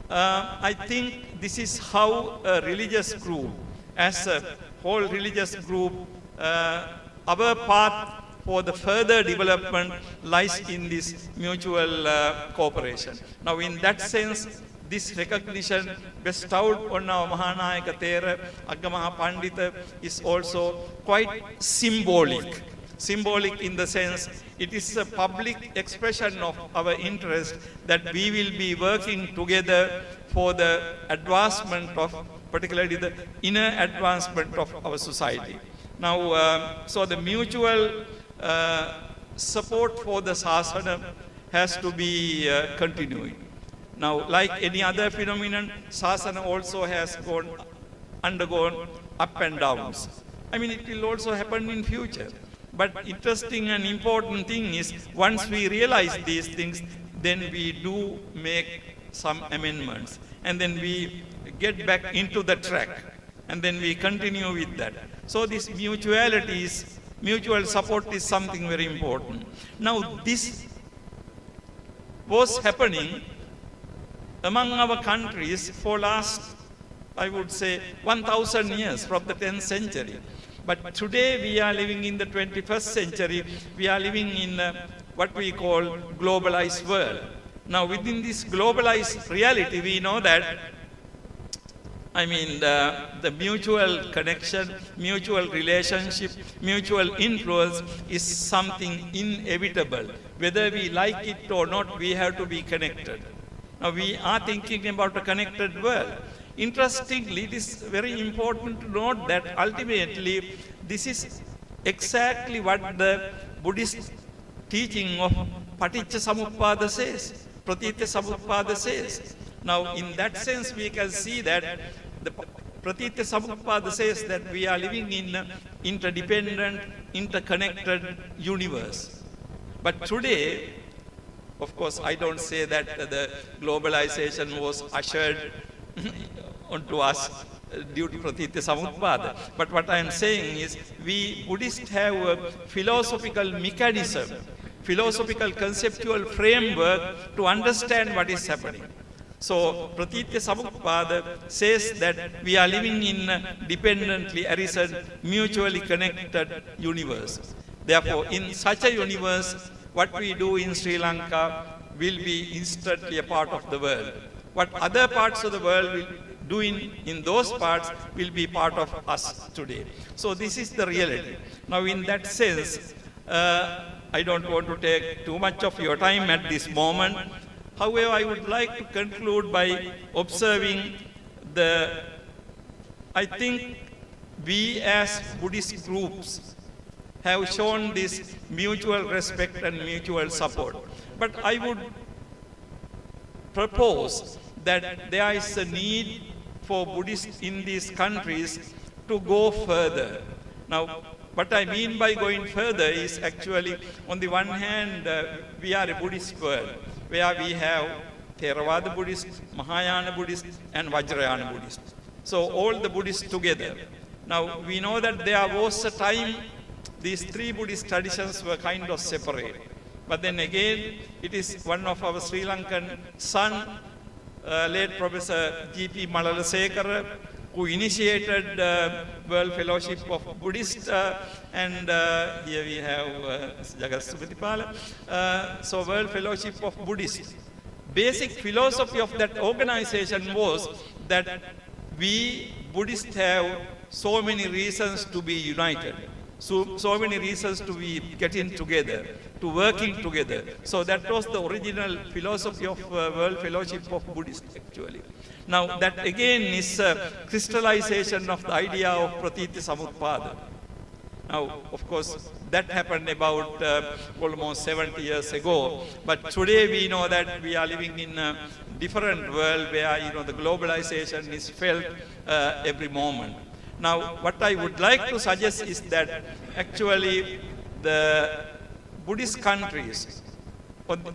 I think this is how a religious group, as a whole religious group, our path for the further development lies in this mutual cooperation. Now, in that sense, this recognition bestowed on our Mahanayaka Thera, Aggamaha Pandita, is also quite symbolic. Symbolic in the sense it is a public expression of our interest that we will be working together for the advancement of, particularly the inner advancement of our society. Now, so the mutual support for the Sasana has to be continuing. Now, like any other phenomenon, Sasana also has undergone up and downs. I mean, it will also happen in future. But interesting and important thing is, once we realize these things, then we do make some amendments. And then we get back into the track. And then we continue with that. So this mutuality is, mutual support is something very important. Now, this was happening among our countries for last, I would say, 1,000 years from the 10th century. But today we are living in the 21st century. We are living in what we call globalized world. Now, within this globalized reality, we know that, I mean, the mutual connection, mutual relationship, mutual influence is something inevitable. Whether we like it or not, we have to be connected. Now, we are thinking about a connected world. Interestingly, it is very important to note that ultimately this is exactly what the Buddhist teaching of Paticca Samuppada says, Pratitya Samuppada says. Now, in that sense, we can see that the Pratitya Samuppada says that we are living in an interdependent, interconnected universe. But today, of course, I don't say that the globalization was ushered onto us due to Pratitya Samutpada. But what I am saying is, we Buddhists have a philosophical mechanism, philosophical conceptual framework to understand what is happening. So, Pratitya Samutpada says that we are living in a dependently arisen, mutually connected universe. Therefore, in such a universe, what we do in Sri Lanka will be instantly a part of the world. What other parts of the world will do in those parts will be part of us today. So this is the reality. Now in that sense, I don't want to take too much of your time at this moment. However, I would like to conclude by observing I think we as Buddhist groups have shown this mutual respect and mutual support. But I would propose that there is a need for Buddhists in these countries to go further. Now, what I mean by going further is actually, on the one hand, we are a Buddhist world, where we have Theravada Buddhists, Mahayana Buddhists, and Vajrayana Buddhists. So all the Buddhists together. Now, we know that there was a time these three Buddhist traditions were kind of separate. But then again, it is one of our Sri Lankan son, late Professor G.P. Malalasekara, who initiated World Fellowship of Buddhists, and here we have Jagat Sumitipala. So World Fellowship of Buddhists. Basic philosophy of that organization was that we Buddhists have so many reasons to be united. So many reasons to be getting together, to working together. So that was the original philosophy of World Fellowship of Buddhists, actually. Now that again is a crystallization of the idea of Pratitya Samutpada. Now, of course, that happened about almost 70 years ago. But today we know that we are living in a different world where, the globalization is felt every moment. Now, what I would like to suggest is that actually the Buddhist countries,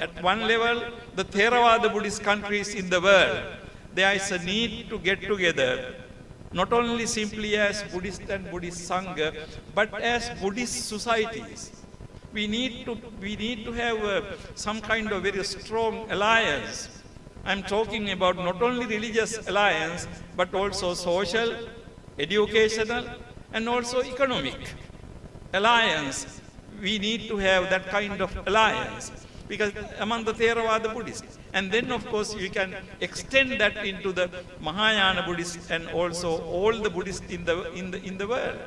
at one level, the Theravada Buddhist countries in the world, there is a need to get together, not only simply as Buddhist and Buddhist Sangha, but as Buddhist societies. We need to have some kind of very strong alliance. I'm talking about not only religious alliance, but also social, educational, and also economic alliance. We need to have that kind of alliance because among the Theravada Buddhists. And then, of course, you can extend that into the Mahayana Buddhists and also all the Buddhists in the world.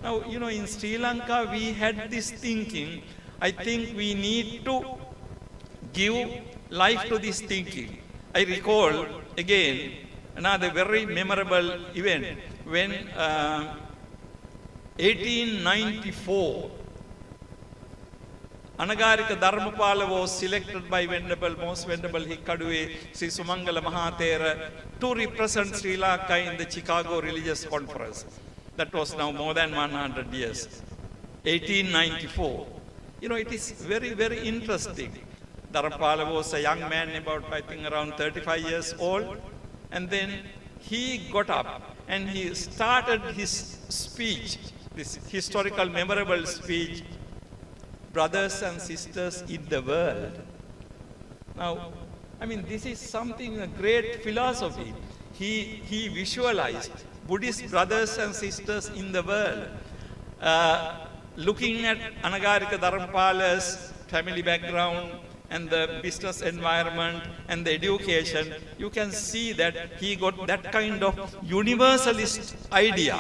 Now, in Sri Lanka, we had this thinking. I think we need to give life to this thinking. I recall, again, another very memorable event when 1894, Anagarika Dharmapala was selected by Most Venerable Hikkaduwe Sri Sumangala Mahathera to represent Sri Lanka in the Chicago Religious Conference. That was now more than 100 years. 1894. It is very, very interesting. Dharmapala was a young man, about, I think, around 35 years old. And then he got up and he started his speech, this historical, memorable speech, brothers and sisters in the world. Now, this is something, a great philosophy. He visualized Buddhist brothers and sisters in the world. Looking at Anagarika Dharmapala's family background and the business environment and the education, you can see that he got that kind of universalist idea.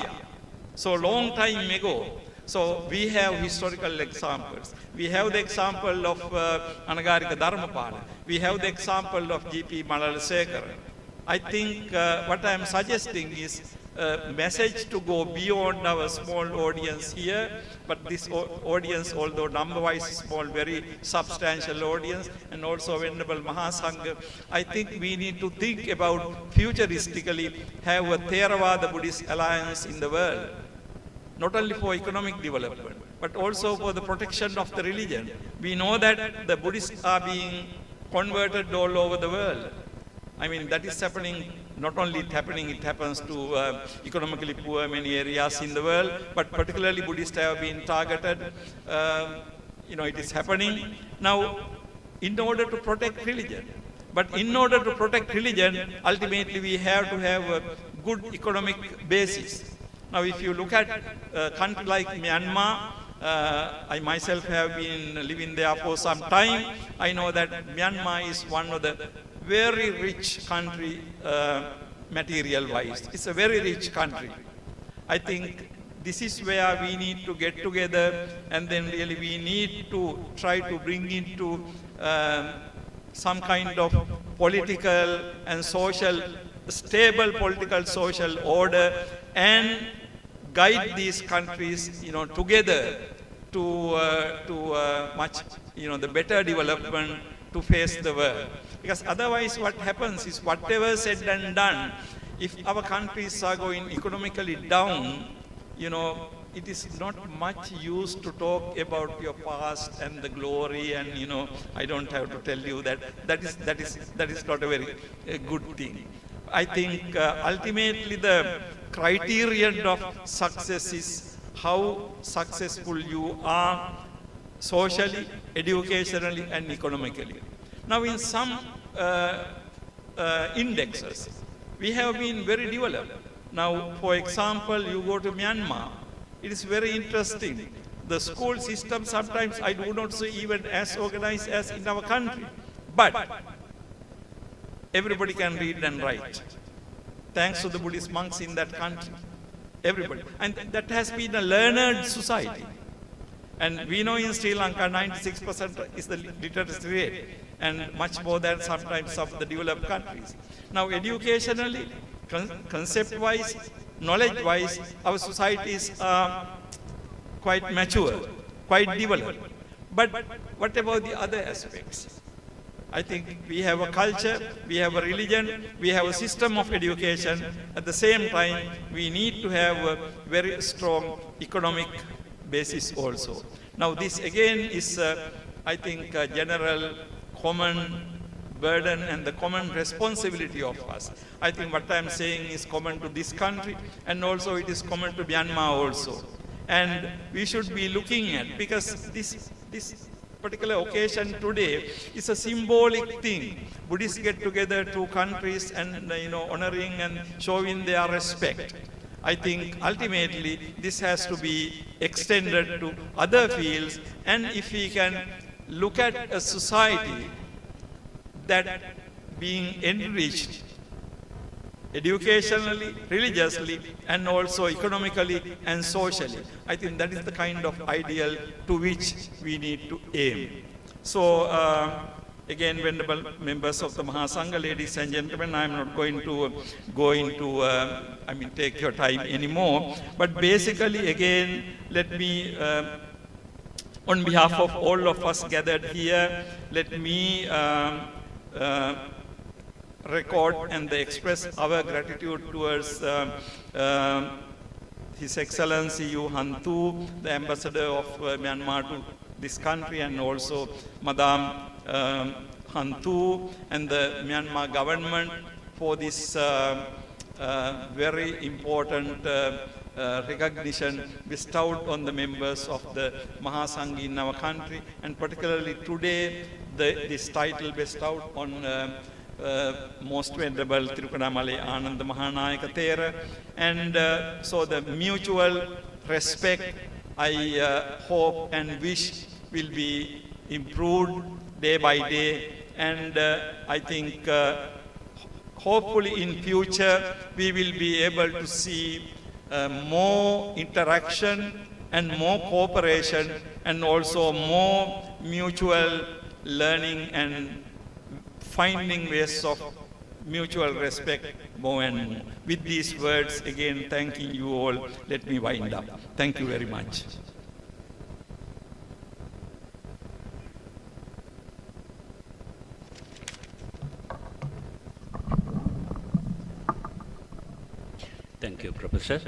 So long time ago. So we have historical examples. We have the example of Anagarika Dharmapala. We have the example of G.P. Malalasekara. I think what I am suggesting is a message to go beyond our small audience here, but this audience, although number-wise small, very substantial audience, and also Venerable Mahasangha, I think we need to think about futuristically have a Theravada Buddhist alliance in the world. Not only for economic development, but also for the protection of the religion. We know that the Buddhists are being converted all over the world. That is happening not only it happening, it happens to economically poor many areas in the world, but particularly Buddhists have been targeted. It is happening. Now, in order to protect religion, but in order to protect religion, ultimately we have to have a good economic basis. Now, if you look at a country like Myanmar, I myself have been living there for some time. I know that Myanmar is one of the very rich country material-wise. It's a very rich country. I think this is where we need to get together, and then really we need to try to bring into some kind of political and social, stable political social order, and guide these countries, together to much, the better development to face the world. Because otherwise what happens is, whatever said and done, if our countries are going economically down, it is not much use to talk about your past and the glory, and I don't have to tell you that is not a very good thing. I think ultimately the criterion of success is how successful you are socially, educationally, and economically. Now, in some indexes, we have been very developed. Now, for example, you go to Myanmar, it is very interesting. The school system sometimes I do not see even as organized as in our country. But everybody can read and write, thanks to the Buddhist monks in that country. Everybody. And that has been a learned society. And we know in Sri Lanka, 96% is the literacy rate, and much more than sometimes of the developed countries. Now, educationally, concept-wise, knowledge-wise, our societies are quite mature, quite developed. But what about the other aspects? I think we have a culture, we have a religion, we have a system of education. At the same time, we need to have a very strong economic basis also. Now, this again is, I think, a general common burden and the common responsibility of us. I think what I'm saying is common to this country, and also it is common to Myanmar also. And we should be looking at, because this particular occasion today is a symbolic thing. Buddhists get together, two countries, and honoring and showing their respect. I think ultimately this has to be extended to other fields, and if we can look at a society that being enriched educationally, religiously, and also economically and socially, I think that is the kind of ideal to which we need to aim. So again, venerable members of the Mahasangha, ladies and gentlemen, I am not going to go into, take your time anymore. But basically, again, let me, on behalf of all of us gathered here, let me record and express our gratitude towards His Excellency Yu Hantu, the Ambassador of Myanmar to this country, and also Madame Hantu and the Myanmar government for this very important recognition bestowed on the members of the Mahasangha in our country, and particularly today this title bestowed on Most Venerable Tirukanamale Ananda Mahanayaka Thera. And so the mutual respect, I hope and wish, will be improved day by day, and I think hopefully in future we will be able to see more interaction and more cooperation, and also more mutual learning and finding ways of mutual respect more and more. With these words, again, thanking you all, let me wind up. Thank you very much. Thank you, Professor.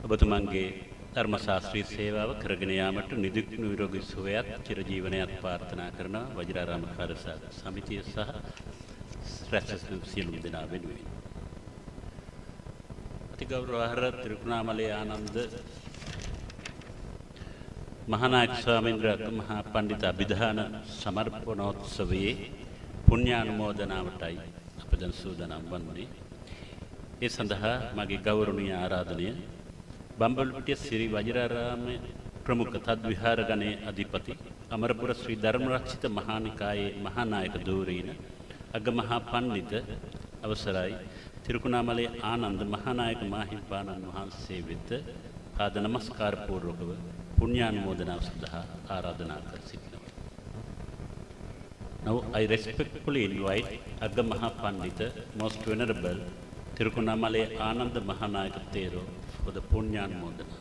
ඔබතුමන්ගේ ධර්ම ශාස්ත්‍රීය සේවාව කරගෙන යාමට නිදුක් නිරෝගී සුවයත් චිරජීවනයත් ප්‍රාර්ථනා කරන වජිරාරාම කාර්යසමිතිය සහ රැස්වූ සියලුම දෙනා වෙනුවෙන්. අතිගෞරවහර තිරුකුණාමලේ ආනන්ද මහානායක ස්වාමීන් වහන්සේ මහා පඬිත අභිධාන සමර්පණෝත්සවයේ පුණ්‍යානුමෝදනාවටයි අප දැන් සූදානම් වන්නේ. ඒ සඳහා මගේ ගෞරවනීය ආරාධනය බම්බලපිටිය සිරි වජිරාරාමයේ ප්‍රමුඛ තද්විහාර ගණයේ අධිපති අමරපුර ශ්‍රී ධර්මරක්ෂිත මහානිකායේ මහානායක ධූරීන අගමහා පඬිත අවසරයි තිරුකුණාමලේ ආනන්ද මහානායක මාහිමිපාණන් වහන්සේ වෙත පාද නමස්කාර පූර්වකව පුණ්‍යානුමෝදනාව සඳහා ආරාධනා කර සිටිනවා. Now I respectfully invite Agamaha Pandita, Most Venerable Tirukunamale Ananda Mahanayaka Thero for the Punyanmodana.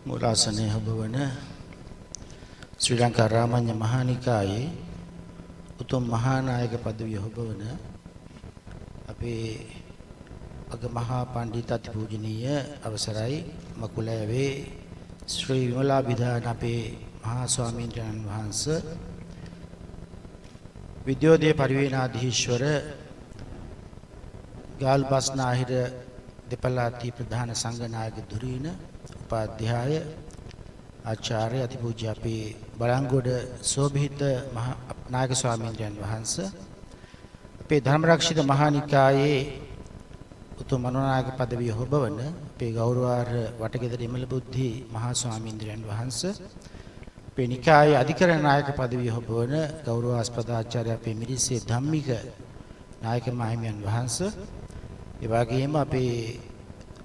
මුලාසනය හොබවන ශ්‍රී ලංකා රාමඤ්ඤ මහානිකායේ උතුම් මහානායක පදවිය හොබවන අපේ අගමහා පඬිත අතිපූජනීය අවසරයි මකුලෑවේ ශ්‍රී විමලාභිධාන අපේ මහා ස්වාමීන් වහන්සේ විද්‍යෝදය පරිවේනාධීශ්වර ගාල්බස්නාහිර දෙපළාතී ප්‍රධාන සංඝනායක ධුරීන උපාධ්‍යාය ආචාර්ය අතිපූජ්‍ය අපේ බලංගොඩ සෝභිත මහා නායක ස්වාමීන් වහන්සේ අපේ ධර්මරක්ෂිත මහානිකායේ උතුම් මනෝනායක පදවිය හොබවන අපේ ගෞරවාර්හ වටගෙදර ඉමල බුද්ධි මහා ස්වාමීන් වහන්සේ අපේ නිකායේ අධිකරණ නායක පදවිය හොබවන ගෞරවාස්පද ආචාර්ය අපේ මිරිස්සේ ධම්මික නායක මහිමියන් වහන්සේ ඒ වගේම අපේ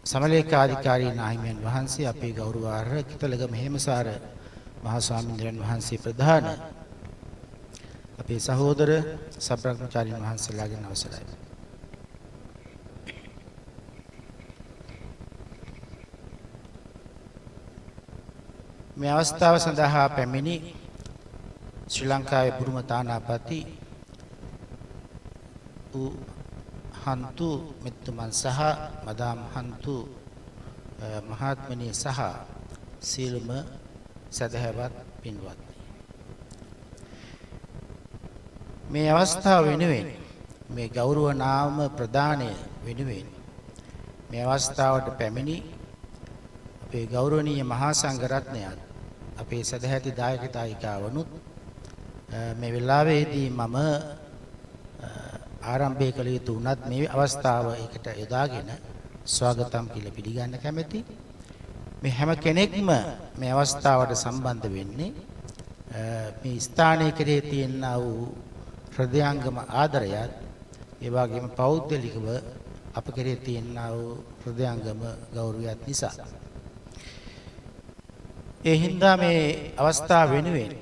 සමලේකාධිකාරී නාහිමියන් වහන්සේ අපේ ගෞරවාර්හ කිතලගම හේමසාර මහා ස්වාමීන් වහන්සේ ප්‍රධාන අපේ සහෝදර සබ්‍රහ්මචාරීන් වහන්සේලාගෙන් අවසරයි. මේ අවස්ථාව සඳහා පැමිණි ශ්‍රී ලංකාවේ බුරුම තානාපති හන්තු මෙතුමන් සහ මදාම් හන්තු මහත්මනී සහ සීලම සදහැවත් පින්වත්නි, මේ අවස්ථාව වෙනුවෙන් මේ ගෞරව නාම ප්‍රදානය වෙනුවෙන් මේ අවස්ථාවට පැමිණි අපේ ගෞරවනීය මහා සංඝ රත්නයත් අපේ සදැහැති දායක දායිකාවනුත් මේ වෙලාවේදී මම ආරම්භය කළ යුතු උනත් මේ අවස්ථාව එකට යොදාගෙන ස්වාගතම් කියලා පිළිගන්න කැමැති. මේ හැම කෙනෙක්ම මේ අවස්ථාවට සම්බන්ධ වෙන්නේ මේ ස්ථානයේ කෙරේ තියෙනා වූ හෘදයාංගම ආදරයත් ඒ වගේම පෞද්ගලිකව අප කෙරේ තියෙනා වූ හෘදයාංගම ගෞරවයත් නිසා. ඒ හින්දා මේ අවස්ථාව වෙනුවෙන්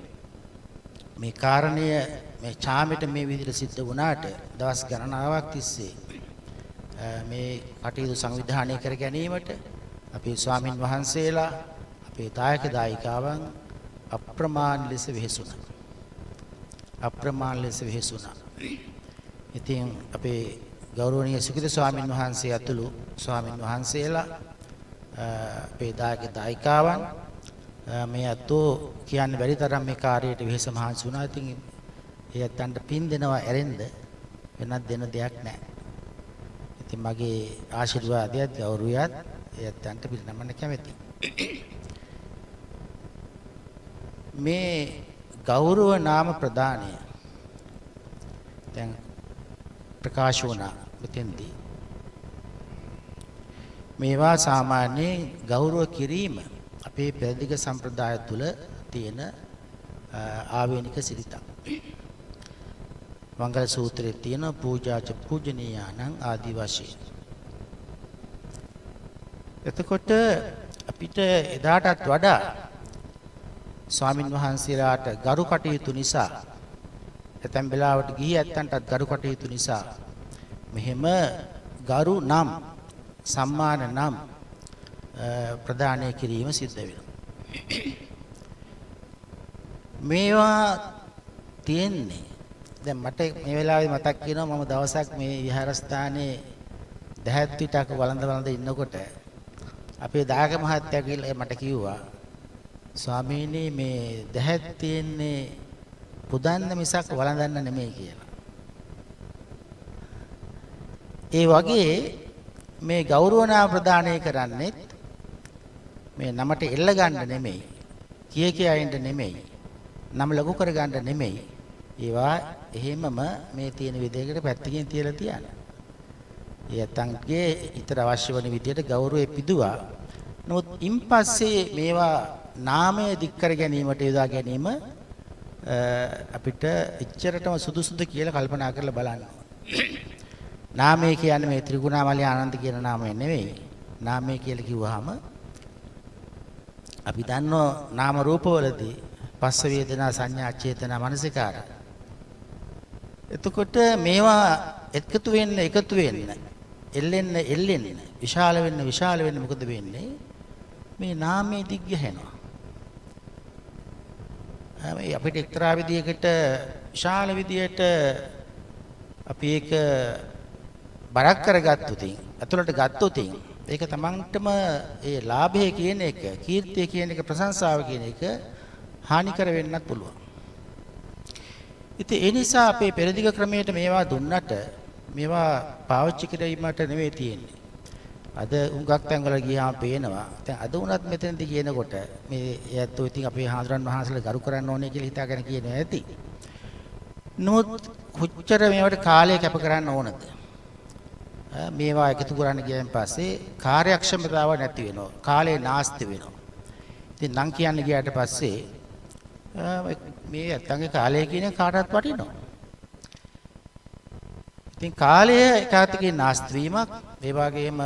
මේ කාරණය මේ ඡාමෙට මේ විදිහට සිද්ධ වුණාට දවස් ගණනාවක් තිස්සේ මේ කටයුතු සංවිධානය කර ගැනීමට අපේ ස්වාමින් වහන්සේලා අපේ දායක දායිකාවන් අප්‍රමාණ ලෙස වෙහෙසුණා. ඉතින් අපේ ගෞරවනීය සුගත ස්වාමින් වහන්සේ ඇතුළු ස්වාමින් වහන්සේලා අපේ දායක දායිකාවන් මේ අතෝ කියන්න බැරි තරම් මේ කාර්යයට වෙහෙස මහන්සි වුණා. ඉතින් ඒ අතන්ට පින් දෙනවා ඇරෙන්න වෙනත් දෙන දෙයක් නැහැ. ඉතින් මගේ ආශිර්වාදයත් ගෞරවයත් ඒ අතන්ට පිරිනමන්න කැමැතියි. මේ ගෞරව නාම ප්‍රදානය දැන් ප්‍රකාශ වුණා මෙතෙන්දී. මේවා සාමාන්‍යයෙන් ගෞරව කිරීම අපේ පෙරදිග සම්ප්‍රදාය තුළ තියෙන ආවේනික සිරිතක්. මංගල සූත්‍රයේ තියෙන පූජාච පූජනීයානං ආදි වශයෙන්. එතකොට අපිට එදාටත් වඩා ස්වාමින් වහන්සේලාට ගරු කටයුතු නිසා ඇතැම් වෙලාවට ගිහි ඇත්තන්ටත් ගරු කටයුතු නිසා මෙහෙම ගරු නම් සම්මාන නම් ප්‍රදානය කිරීම සිද්ධ වෙනවා. මේවා තියෙන්නේ දැන් මට මේ වෙලාවේ මතක් වෙනවා මම දවසක් මේ විහාරස්ථානයේ දහත් පිටක වළඳ ඉන්නකොට අපේ දායක මහත්තයා කියලා මට කිව්වා ස්වාමීනි මේ දහත් තියෙන්නේ පුදන්න මිසක් වළඳන්න නෙමෙයි කියලා. ඒ වගේ මේ ගෞරවනා ප්‍රදානය කරන්නේ මේ නමට එල්ල ගන්න නෙමෙයි. කිය අයින්ද නෙමෙයි. නම ලඝු කර ගන්න නෙමෙයි. ඒවා එහෙමම මේ තියෙන විදිහකට පැත්තකින් තියලා තියන්න. යත්තන්ගේ ඊතර අවශ්‍ය වන විදිහට ගෞරවය පිදුවා. නමුත් ඉන්පස්සේ මේවා නාමය දික් කර ගැනීමට යොදා ගැනීම අපිට එච්චරටම සුදුසුද කියලා කල්පනා කරලා බලන්න. නාමය කියන්නේ මේ ත්‍රිගුණාමලී ආනන්ද කියන නාමය නෙවෙයි. නාමය කියලා කිව්වහම අපි දන්නෝ නාම රූපවලදී පස්ස වේදනා සංඥා චේතනා මනසිකාර. එතකොට මේවා එකතු වෙන්න එල්ලෙන්න විශාල වෙන්න මොකද වෙන්නේ? මේ නාමයේ දිග් ගහනවා. මේ අපිට එක්තරා විදියකට විශාල විදියට අපි ඒක බරක් කරගත්තොතින් අතුලට ගත්තොතින් ඒක තමන්ටම ඒ ලාභය කියන එක, කීර්තිය කියන එක, ප්‍රශංසාව කියන එක හානි කර වෙන්නත් පුළුවන්. ඉතින් ඒ නිසා අපේ පෙරදිග ක්‍රමයට මේවා දුන්නට මේවා පාවිච්චි කිරීමට නෙවෙයි තියෙන්නේ. අද උඟක් තැන්වල ගියාම පේනවා. දැන් අද උනත් මෙතනදී කියනකොට මේ ඇත්තෝ ඉතින් අපේ හාමුදුරන් වහන්සේලා ගරු කරන්න ඕනේ කියලා හිතාගෙන කියනවා ඇති. නමුත් කොච්චර මේවට කාලය කැප කරන්න ඕනද? මේවා එකතු කරන්න ගියන් පස්සේ කාර්යක්ෂමතාව නැති වෙනවා. කාලේ නාස්ති වෙනවා. ඉතින් නම් කියන්න ගියාට පස්සේ මේ ඇත්තන්ගේ කාලය කියන කාටවත් වටිනවා. ඉතින් කාලය එකාතකින් නාස්ති වීමක්, ඒ වගේම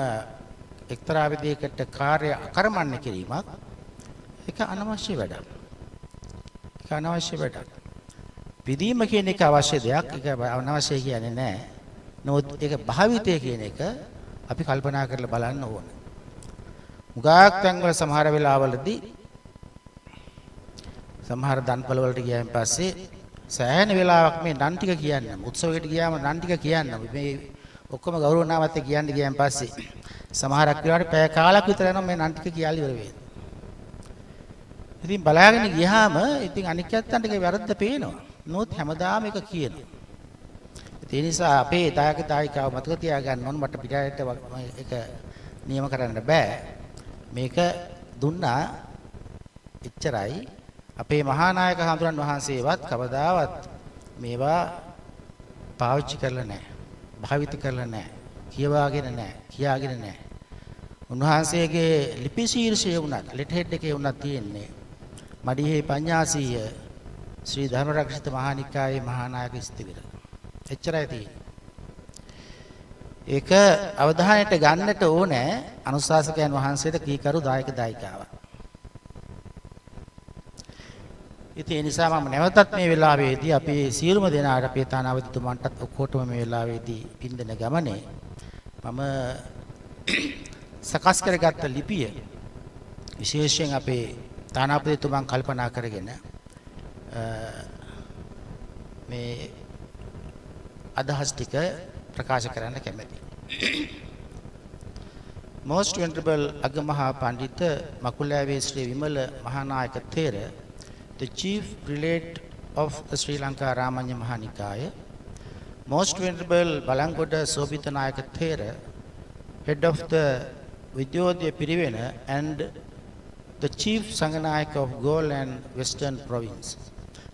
එක්තරා විදිහකට කාර්ය අකර්මණ්‍ය කිරීමක් ඒක අනවශ්‍ය වැඩක්. විදීම කියන එක අවශ්‍ය දෙයක්. ඒක අනවශ්‍ය කියන්නේ නැහැ. නමුත් ඒක භාවිතය කියන එක අපි කල්පනා කරලා බලන්න ඕන. මුගාක් තැන්වල සමහර වෙලාවලදී සමහර දන්පල වලට ගියන් පස්සේ සෑහෙන වෙලාවක් මේ නන් ටික කියන්නේ උත්සවයකට ගියාම නන් ටික කියන්නේ මේ ඔක්කොම ගෞරව නාමත් කියන්න ගියන් පස්සේ සමහරක් වෙලාවට පැය කාලක් විතර යනවා මේ නන් ටික කියලා ඉවර වෙන්නේ. ඉතින් බලාගෙන ගියාම ඉතින් අනික් යත්තන්ට ඒක වැරද්ද පේනවා. නමුත් හැමදාම ඒක කියනවා. ඒ නිසා අපේ දායකතාවිකාව මතක තියාගන්න ඕන. මට පිටායට ඒක නියම කරන්න බෑ. මේක දුන්නා එච්චරයි. අපේ මහා නායක හඳුරන් වහන්සේවත් කවදාවත් මේවා පාවිච්චි කරලා නැහැ. භාවිත කරලා නැහැ. කියවාගෙන නැහැ. කියාගෙන නැහැ. උන්වහන්සේගේ ලිපි ශීර්ෂය වුණත් ලෙටර් හෙඩ් එකේ වුණත් තියෙන්නේ මඩිහේ පඤ්ඤාසීය ශ්‍රී ධර්මරක්ෂිත මහානිකායේ මහා නායක ස්තිවිර. එච්චරයි තියෙන්නේ. ඒක අවධානයට ගන්නට ඕනේ අනුශාසකයන් වහන්සේට කීකරු දායක දායිකාව. ඉතින් ඒ නිසා මම නැවතත් මේ වෙලාවේදී අපේ සියලුම දෙනාට අපේ තානාපතිතුමන්ටත් ඔක්කොටම මේ වෙලාවේදී පින්දෙන ගමනේ මම සකස් කරගත්ත ලිපිය විශේෂයෙන් අපේ තානාපතිතුමන් කල්පනා කරගෙන මේ අදහස් ටික ප්‍රකාශ කරන්න කැමැතියි. Most Venerable Agamaha Pandita Makulave Sri Vimala Mahanayaka Thera, the chief prelate of the Sri Lanka Ramanya Mahanikaya, Most Venerable Balangoda Sobhita Nayaka Thera, head of the Vidyodhya Pirivena and the chief Sanganayaka of Gaul and Western Province,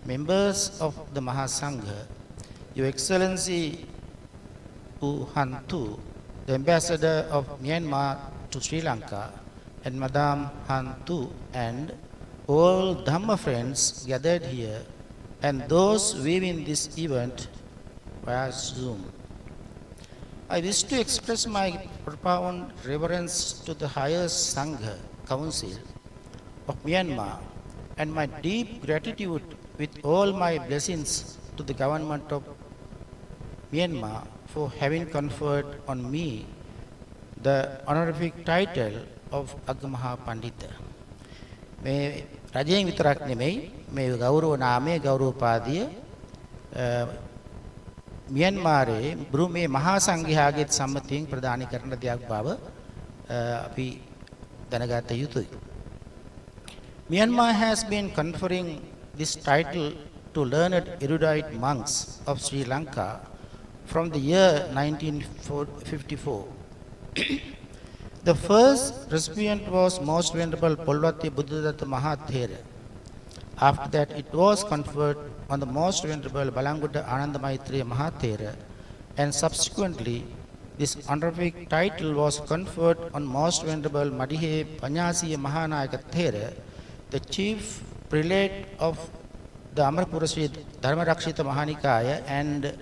members of the Mahasangha, Your Excellency U Hantu, the ambassador of Myanmar to Sri Lanka, and Madame Hantu, and all Dhamma friends gathered here, and those viewing this event via Zoom. I wish to express my profound reverence to the highest Sangha Council of Myanmar and my deep gratitude with all my blessings to the government of Myanmar for having conferred on me the honorific title of Agamaha Pandita. මේ රජයෙන් විතරක් නෙමෙයි මේ ගෞරව නාමයේ ගෞරවපාදිය මියන්මාරයේ බුරුමේ මහා සංඝයාගේ සම්මතියෙන් ප්‍රදාන කරන දෙයක් බව අපි දැනගත යුතුයි. Myanmar has been conferring this title to learned erudite monks of Sri Lanka from the year 1954. The first recipient was Most Venerable Polwati Buddhadatta Mahathera. After that, it was conferred on the Most Venerable Balanguda Ananda Maitreya Mahathera, and subsequently, this honorific title was conferred on Most Venerable Madihe Panyasiya Mahanayaka Thera, the chief prelate of the Amarapura Sri Dharmarakshita Mahanikaya and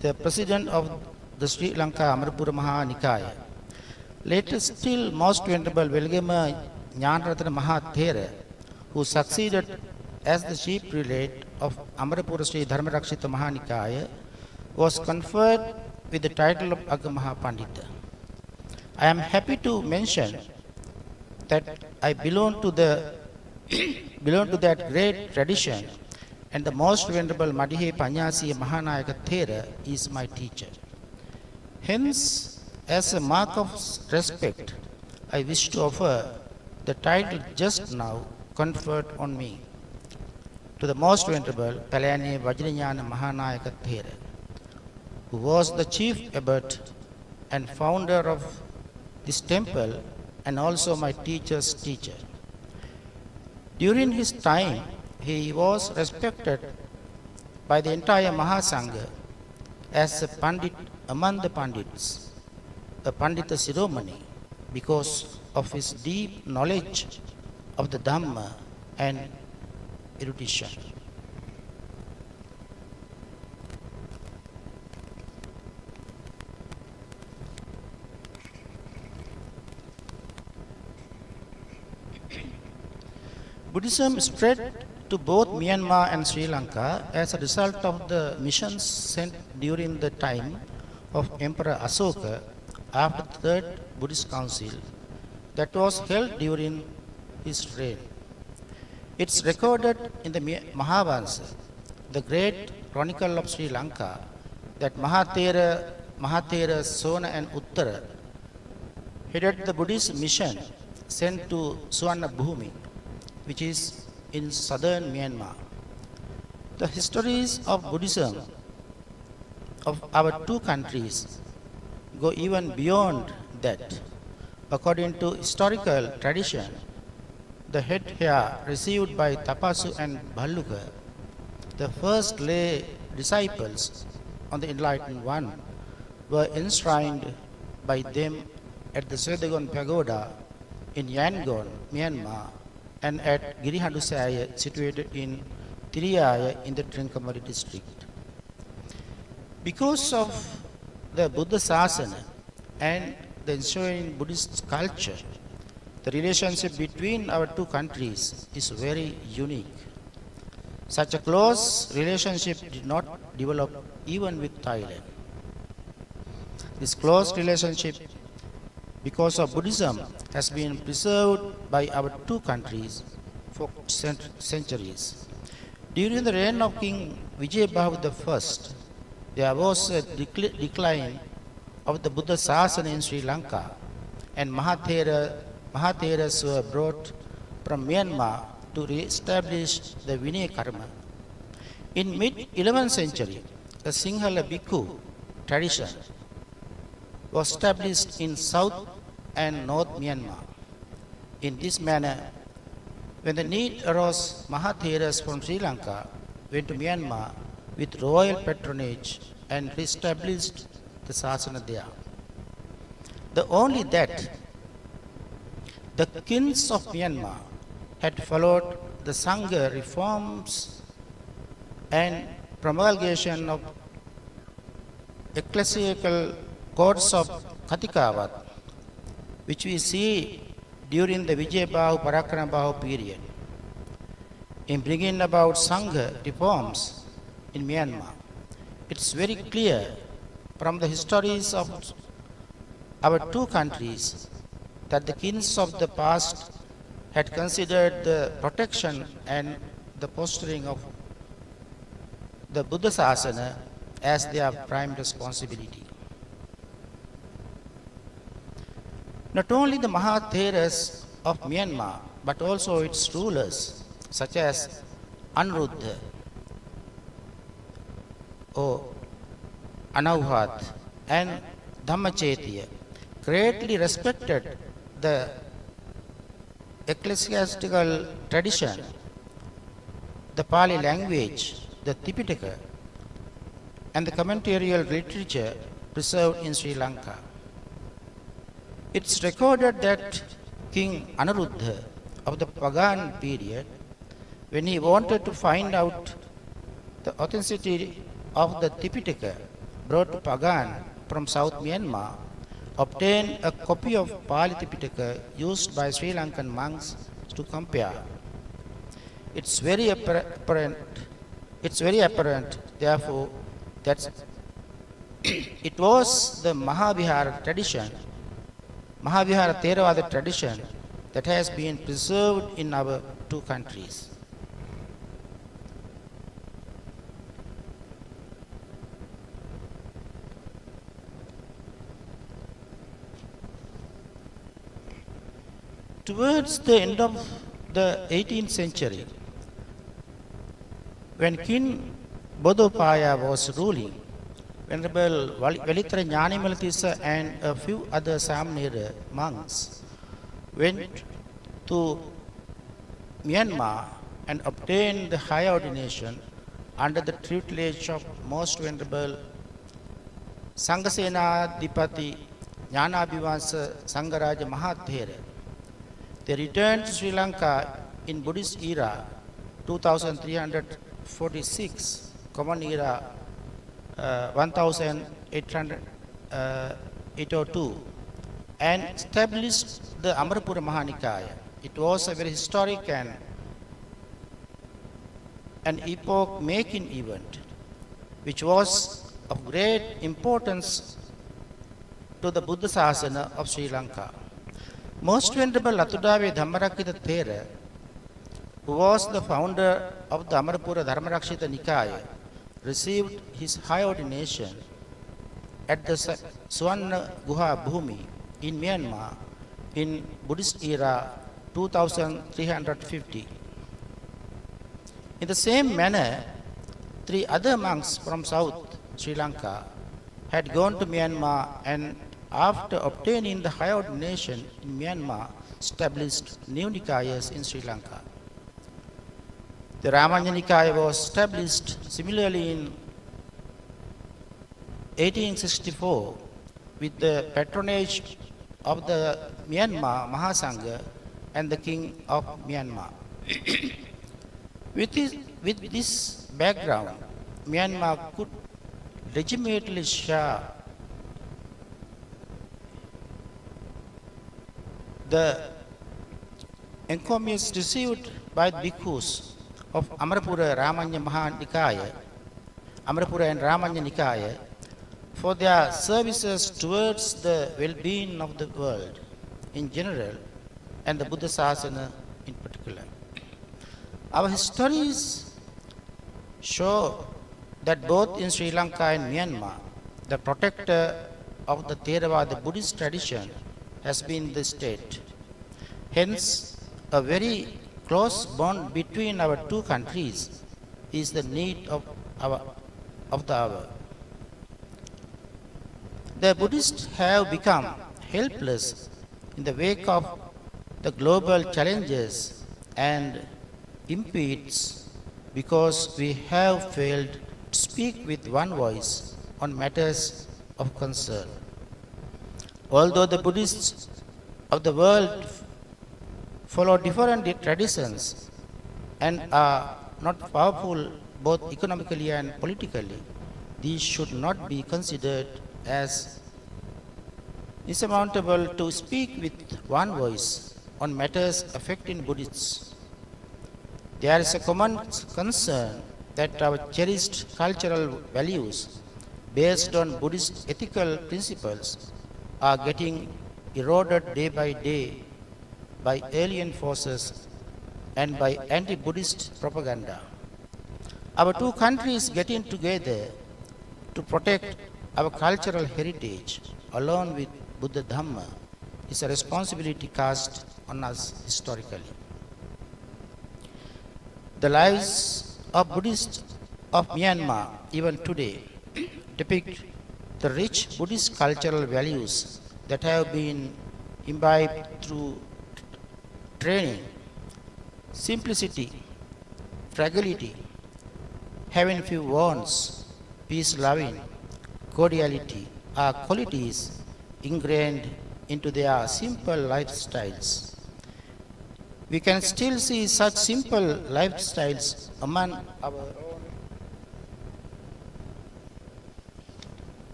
the president of the Sri Lanka Amarapura Mahanikaya. Later still, Most Venerable Velgema Jnanaratana Mahathera, who succeeded as the chief prelate of Amarapura Sri Dharmarakshita Mahanikaya, was conferred with the title of Agamaha Pandita. I am happy to mention that I belong to that great tradition, and the Most Venerable Madihe Panyasiya Mahanayaka Thera is my teacher. Hence, as a mark of respect, I wish to offer the title just now conferred on me to the Most Venerable Kalyani Vajranyana Mahanayaka Thera, who was the chief abbot and founder of this temple and also my teacher's teacher. During his time, he was respected by the entire Mahasangha as a Pandit among the Pandits, a Pandita ceremony, because of his deep knowledge of the Dhamma and erudition. Buddhism spread to both Myanmar and Sri Lanka as a result of the missions sent during the time of Emperor Asoka after the Third Buddhist Council that was held during his reign. It's recorded in the Mahavansa, the great chronicle of Sri Lanka, that Mahathera, Sona and Uttara headed the Buddhist mission sent to Suvarna Bhumi, which is in southern Myanmar. The histories of Buddhism of our two countries go even beyond that. According to historical tradition, the head hair received by Tapasu and Bhalluka, the first lay disciples on the Enlightened One, were enshrined by them at the Swedagon Pagoda in Yangon, Myanmar, and at Girihandusaya, situated in Tiriyaya in the Trincomalee district. Because of the Buddha Sasana and the ensuing Buddhist culture, the relationship between our two countries is very unique. Such a close relationship did not develop even with Thailand. This close relationship, because of Buddhism, has been preserved by our two countries for centuries. During the reign of King Vijayabhahu I, there was a decline of the Buddha Sasana in Sri Lanka, and Mahatheras were brought from Myanmar to re-establish the Vinaya Karma. In mid-11th century, the Sinhala Bhikkhu tradition was established in South and North Myanmar. In this manner, when the need arose, Mahatheras from Sri Lanka went to Myanmar with royal patronage and re-established the Sasana there. The only that, the kings of Myanmar had followed the Sangha reforms and promulgation of ecclesiastical codes of Katikavat, which we see during the Vijayabhahu Parakramabahu period, in bringing about Sangha reforms in Myanmar. It's very clear from the histories of our two countries that the kings of the past had considered the protection and the fostering of the Buddha Sasana as their prime responsibility. Not only the Mahatheras of Myanmar, but also its rulers, such as Anuruddha or Anauhat and Dhammacetiya, greatly respected the ecclesiastical tradition, the Pali language, the Tipitaka, and the commentarial literature preserved in Sri Lanka. It's recorded that King Anuruddha of the Pagan period, when he wanted to find out the authenticity of the Tipitaka brought to Pagan from South Myanmar, obtained a copy of Pali Tipitaka used by Sri Lankan monks to compare. It's very apparent, therefore, that it was the Mahavihara tradition, Mahavihara Theravada tradition, that has been preserved in our two countries. Towards the end of the 18th century, when King Bodopaya was ruling, Venerable Velitra Jnanimalatissa and a few other Samnera monks went to Myanmar and obtained the high ordination under the tutelage of Most Venerable Sanghasena Dipati Jnanabhivansa Sangharaja Mahathera. They returned to Sri Lanka in Buddhist era 2346, Common era 1802, and established the Amarapura Mahanikaya. It was a very historic and an epoch-making event, which was of great importance to the Buddha Sasana of Sri Lanka. Most Venerable Atudave Dhammarakkhita Thera, who was the founder of the Amarapura Dharmarakshita Nikaya, received his high ordination at the Suvarna Guha Bhumi in Myanmar in Buddhist era 2350. In the same manner, 3 other monks from South Sri Lanka had gone to Myanmar and after obtaining the high ordination in Myanmar, established new Nikayas in Sri Lanka. The Ramanya Nikaya was established similarly in 1864 with the patronage of the Myanmar Mahasangha and the King of Myanmar. With this background, Myanmar could legitimately share the encomiums received by the bhikkhus of Amarapura Ramanya Mahanikaya, Amarapura and Ramanya Nikaya, for their services towards the well-being of the world in general and the Buddha Sasana in particular. Our histories show that both in Sri Lanka and Myanmar, the protector of the Theravada Buddhist tradition has been the state. Hence, a very close bond between our two countries is the need of the hour. The Buddhists have become helpless in the wake of the global challenges and impedes because we have failed to speak with one voice on matters of concern. Although the Buddhists of the world follow different traditions and are not powerful both economically and politically, these should not be considered as insurmountable to speak with one voice on matters affecting Buddhists. There is a common concern that our cherished cultural values based on Buddhist ethical principles are getting eroded day by day by alien forces and by anti-Buddhist propaganda. Our two countries getting together to protect our cultural heritage along with Buddha Dhamma is a responsibility cast on us historically. The lives of Buddhists of Myanmar even today depict the rich Buddhist cultural values that have been imbibed through training, simplicity, fragility, having few wants, peace-loving, cordiality are qualities ingrained into their simple lifestyles. We can still see such simple lifestyles among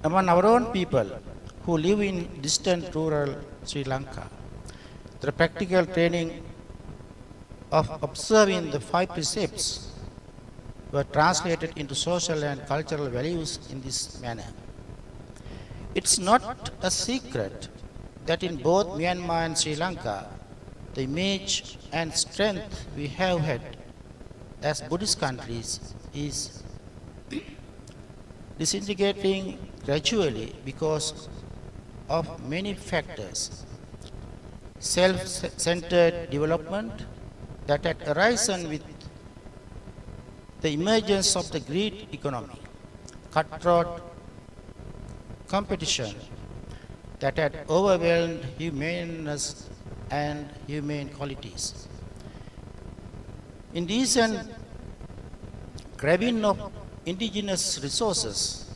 our own people who live in distant rural Sri Lanka. The practical training of observing the 5 precepts were translated into social and cultural values in this manner. It's not a secret that in both Myanmar and Sri Lanka, the image and strength we have had as Buddhist countries is disintegrating gradually because of many factors. Self-centered development that had arisen with the emergence of the greed economy, cutthroat competition that had overwhelmed humaneness and humane qualities. Indecent grabbing of indigenous resources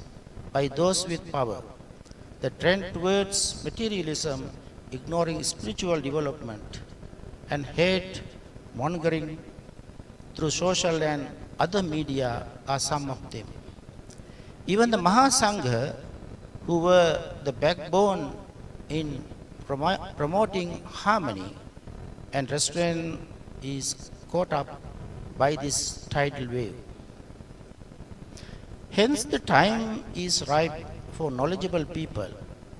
by those with power, the trend towards materialism, ignoring spiritual development, and hate mongering through social and other media are some of them. Even the Mahasangha, who were the backbone in promoting harmony and restraint, is caught up by this tidal wave. Hence, the time is ripe for knowledgeable people,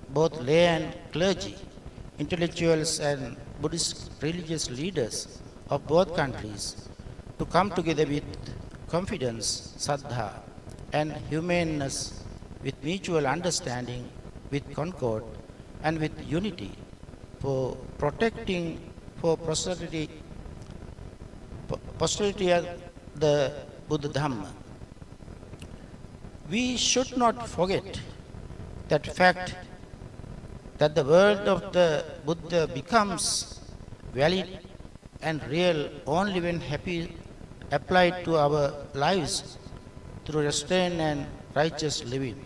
both lay and clergy, intellectuals and Buddhist religious leaders of both countries, to come together with confidence, saddha, and humaneness, with mutual understanding, with concord, and with unity, for protecting for posterity of the Buddha Dhamma. We should not forget that fact that the word of the Buddha becomes valid and real only when applied to our lives through restraint and righteous living.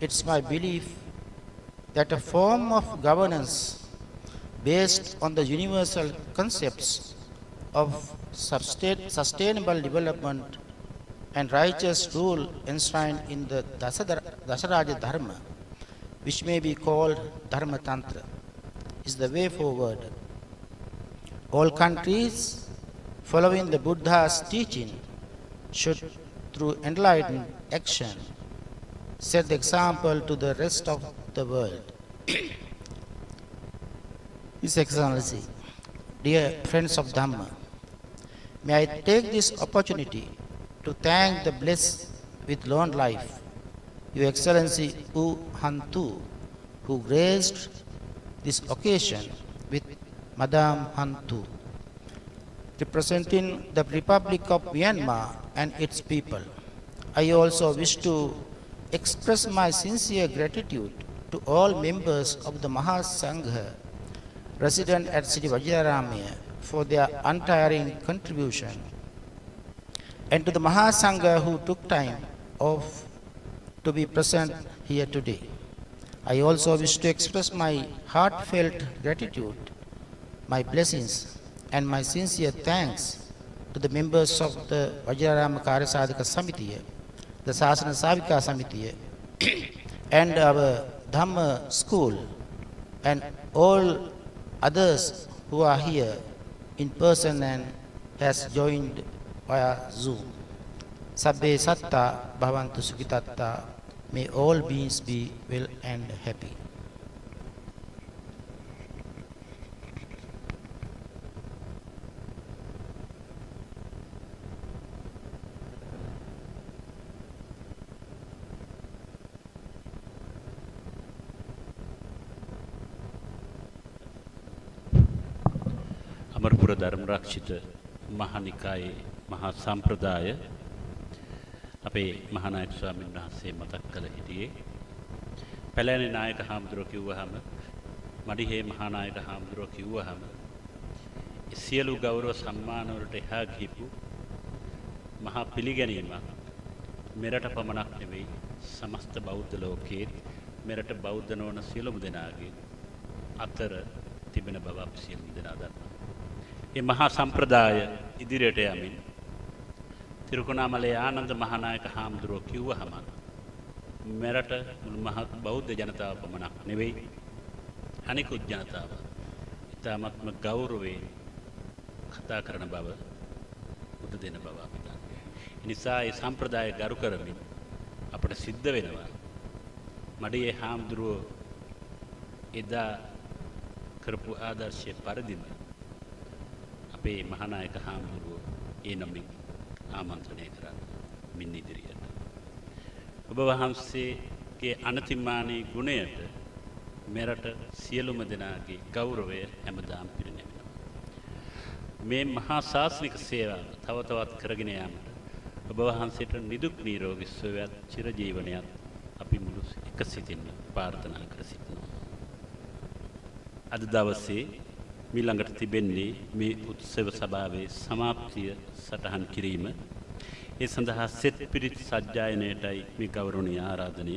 It's my belief that a form of governance based on the universal concepts of sustainable development and righteous rule enshrined in the Dasaraja Dharma, which may be called Dharma Tantra, is the way forward. All countries following the Buddha's teaching should, through enlightened action, set the example to the rest of the world. His Excellency, dear friends of Dhamma, may I take this opportunity to thank the blessed with long life, Your Excellency U Hantu, who graced this occasion with Madame Hantu, representing the Republic of Myanmar and its people. I also wish to express my sincere gratitude to all members of the Mahasangha resident at Sri Vajraramaya for their untiring contribution, and to the Mahasangha who took time off to be present here today. I also wish to express my heartfelt gratitude, my blessings, and my sincere thanks to the members of the Vajrarama Karyasadhaka Samitiya, the Sasana Savika Samitiya, and our Dhamma school, and all others who are here in person and has joined via Zoom. Sabbe satta bhavantu sukhitatta. May all beings be well and happy. Amarapura ධර්ම රක්ෂිත මහනිකායේ මහා සම්ප්‍රදාය අපේ මහානායක ස්වාමීන් වහන්සේ මතක් කළ හිටියේ පැලෑනේ නායක හාමුදුරුවෝ කිව්වහම මඩිහේ මහානායක හාමුදුරුවෝ කිව්වහම සියලු ගෞරව සම්මාන වලට එහා ගිහිපු මහා පිළිගැනීමක් මෙරට පමණක් නෙවෙයි සමස්ත බෞද්ධ ලෝකයේ මෙරට බෞද්ධ නොවන සියලුම දෙනාගේ අතර තිබෙන බව අපි සියලුම දෙනා දන්නවා. මේ මහා සම්ප්‍රදාය ඉදිරියට යමින් තිරුකුණාමලේ ආනන්ද මහානායක හාමුදුරුවෝ කිව්වහම මෙරට මුළු මහත් බෞද්ධ ජනතාව පමණක් නෙවෙයි අනිකුත් ජනතාව ඉතාමත්ම ගෞරවයෙන් කතා කරන බව උද දෙන බව අපි දන්නවා. ඒ නිසා මේ සම්ප්‍රදාය ගරු කරමින් අපට සිද්ධ වෙනවා මඩියේ හාමුදුරුවෝ එදා කරපු ආදර්ශය පරිදිම අපේ මහානායක හාමුදුරුවෝ ඒ නමින් ආමන්ත්‍රණය කරන්න මින් ඉදිරියට. ඔබ වහන්සේගේ අනතිමානී ගුණයට මෙරට සියලුම දෙනාගේ ගෞරවය හැමදාම පිරිනැමෙනවා. මේ මහා ශාස්ත්‍රික සේවාව තව තවත් කරගෙන යාමට ඔබ වහන්සේට නිදුක් නිරෝගී සුවයත් චිරජීවනයත් අපි මුළු එක සිතින්ම ප්‍රාර්ථනා කර සිටිනවා. අද දවසේ ඊළඟට තිබෙන්නේ මේ උත්සව සභාවේ සමාප්තිය සටහන් කිරීම. ඒ සඳහා සෙත් පිරිත් සජ්ජායනයටයි මේ ගෞරවනීය ආරාධනය.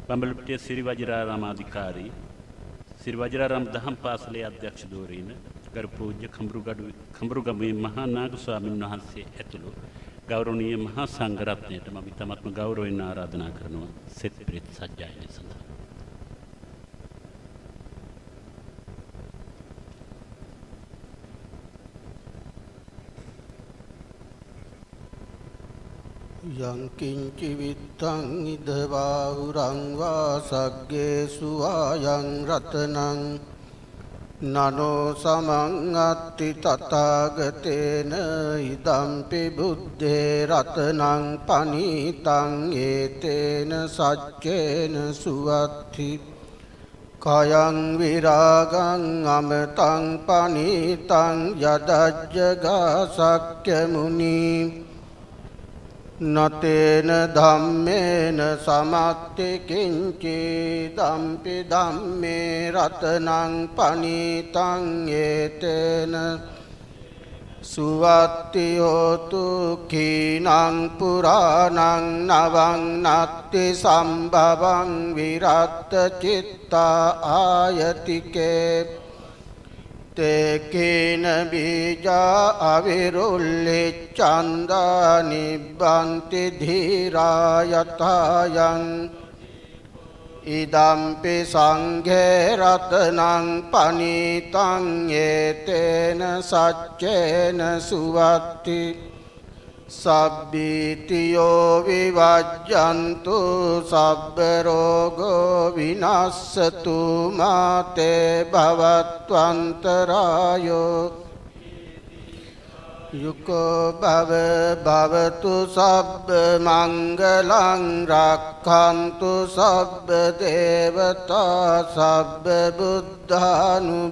බඹලුපිටිය සිරි වජිරාරාමාධිකාරී සිරි වජිරාරාම දහම් පාසලේ අධ්‍යක්ෂ ධූරීන ගරු පූජ්‍ය කඹුරුගමුවේ මහා නාග ස්වාමීන් වහන්සේ ඇතුළු ගෞරවනීය මහා සංඝ රත්නයට මම ඉතාමත්ම ගෞරවයෙන් ආරාධනා කරනවා සෙත් පිරිත් සජ්ජායනය සඳහා. යං කිංචි විත්තං ඉදවාහුරං වාසග්ගේසු ආයං රතනං නනෝ සමං අත්ති තථාගතේන ඉදම්පි බුද්ධේ රතනං පනීතං ඒතේන සච්චේන සුවත්ති කයං විරාගං අමතං පනීතං යදජ්ජගා සක්්‍ය මුනි නතේන ධම්මේන සමත්ති කිංචි දම්පි ධම්මේ රතනං පනීතං ඒතේන සුවත්ති හෝතු කීනං පුරාණං නවං නත්ති සම්භවං විරත්ත චිත්තා ආයතිකේ තේකේන බීජා අවිරුල්ලි චන්දා නිබ්බන්ති ධීරා යතයන් ඉදම්පි සංඝේ රතනං පනීතං ඒතේන සච්චේන සුවත්ති සබ්බීතියෝ විවජ්ජන්තු සබ්බ රෝගෝ විනස්සතු මාතේ භවත්වන්තරායෝ යුකෝ භව භවතු සබ්බ මංගලං රක්ඛන්තු සබ්බ දේවතා සබ්බ බුද්ධානුභාවේන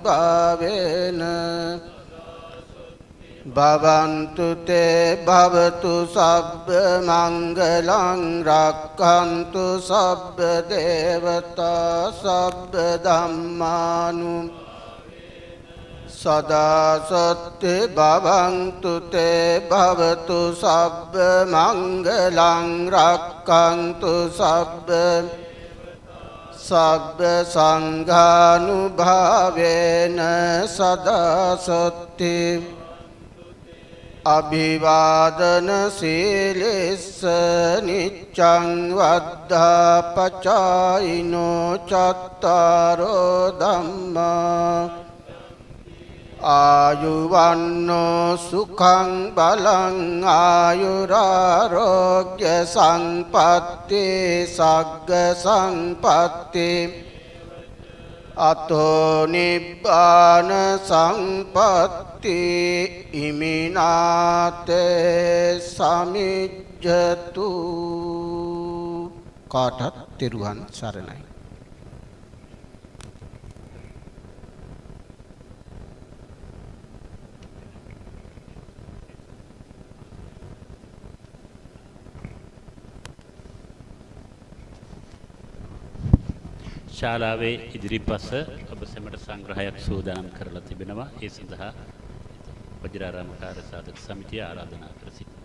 භවන්තු තේ භවතු සබ්බ මංගලං රක්ඛන්තු සබ්බ දේවතා සබ්බ ධම්මානු සදා සත්‍ය භවන්තු තේ භවතු සබ්බ මංගලං රක්ඛන්තු සබ්බ සබ්බ සංඝානුභාවේන සදා සත්‍ය අභිවාදන සීලස්ස නිච්ඡං වද්ධා පචායිනෝ චත්තාරෝ ධම්මා ආයුවන්නෝ සුඛං බලං ආයුරාරෝග්‍ය සම්පත්ති සග්ග සම්පත්ති අතෝ නිබ්බාන සම්පත්ති ඉමිනාතේ සමිජ්ජතු කාටත් තෙරුවන් සරණයි. ශාලාවේ ඉදිරිපස ඔබ සැමට සංග්‍රහයක් සූදානම් කරලා තිබෙනවා. ඒ සඳහා වජිරාරාමකාර සාධක සමිතිය ආරාධනා කර සිටිනවා.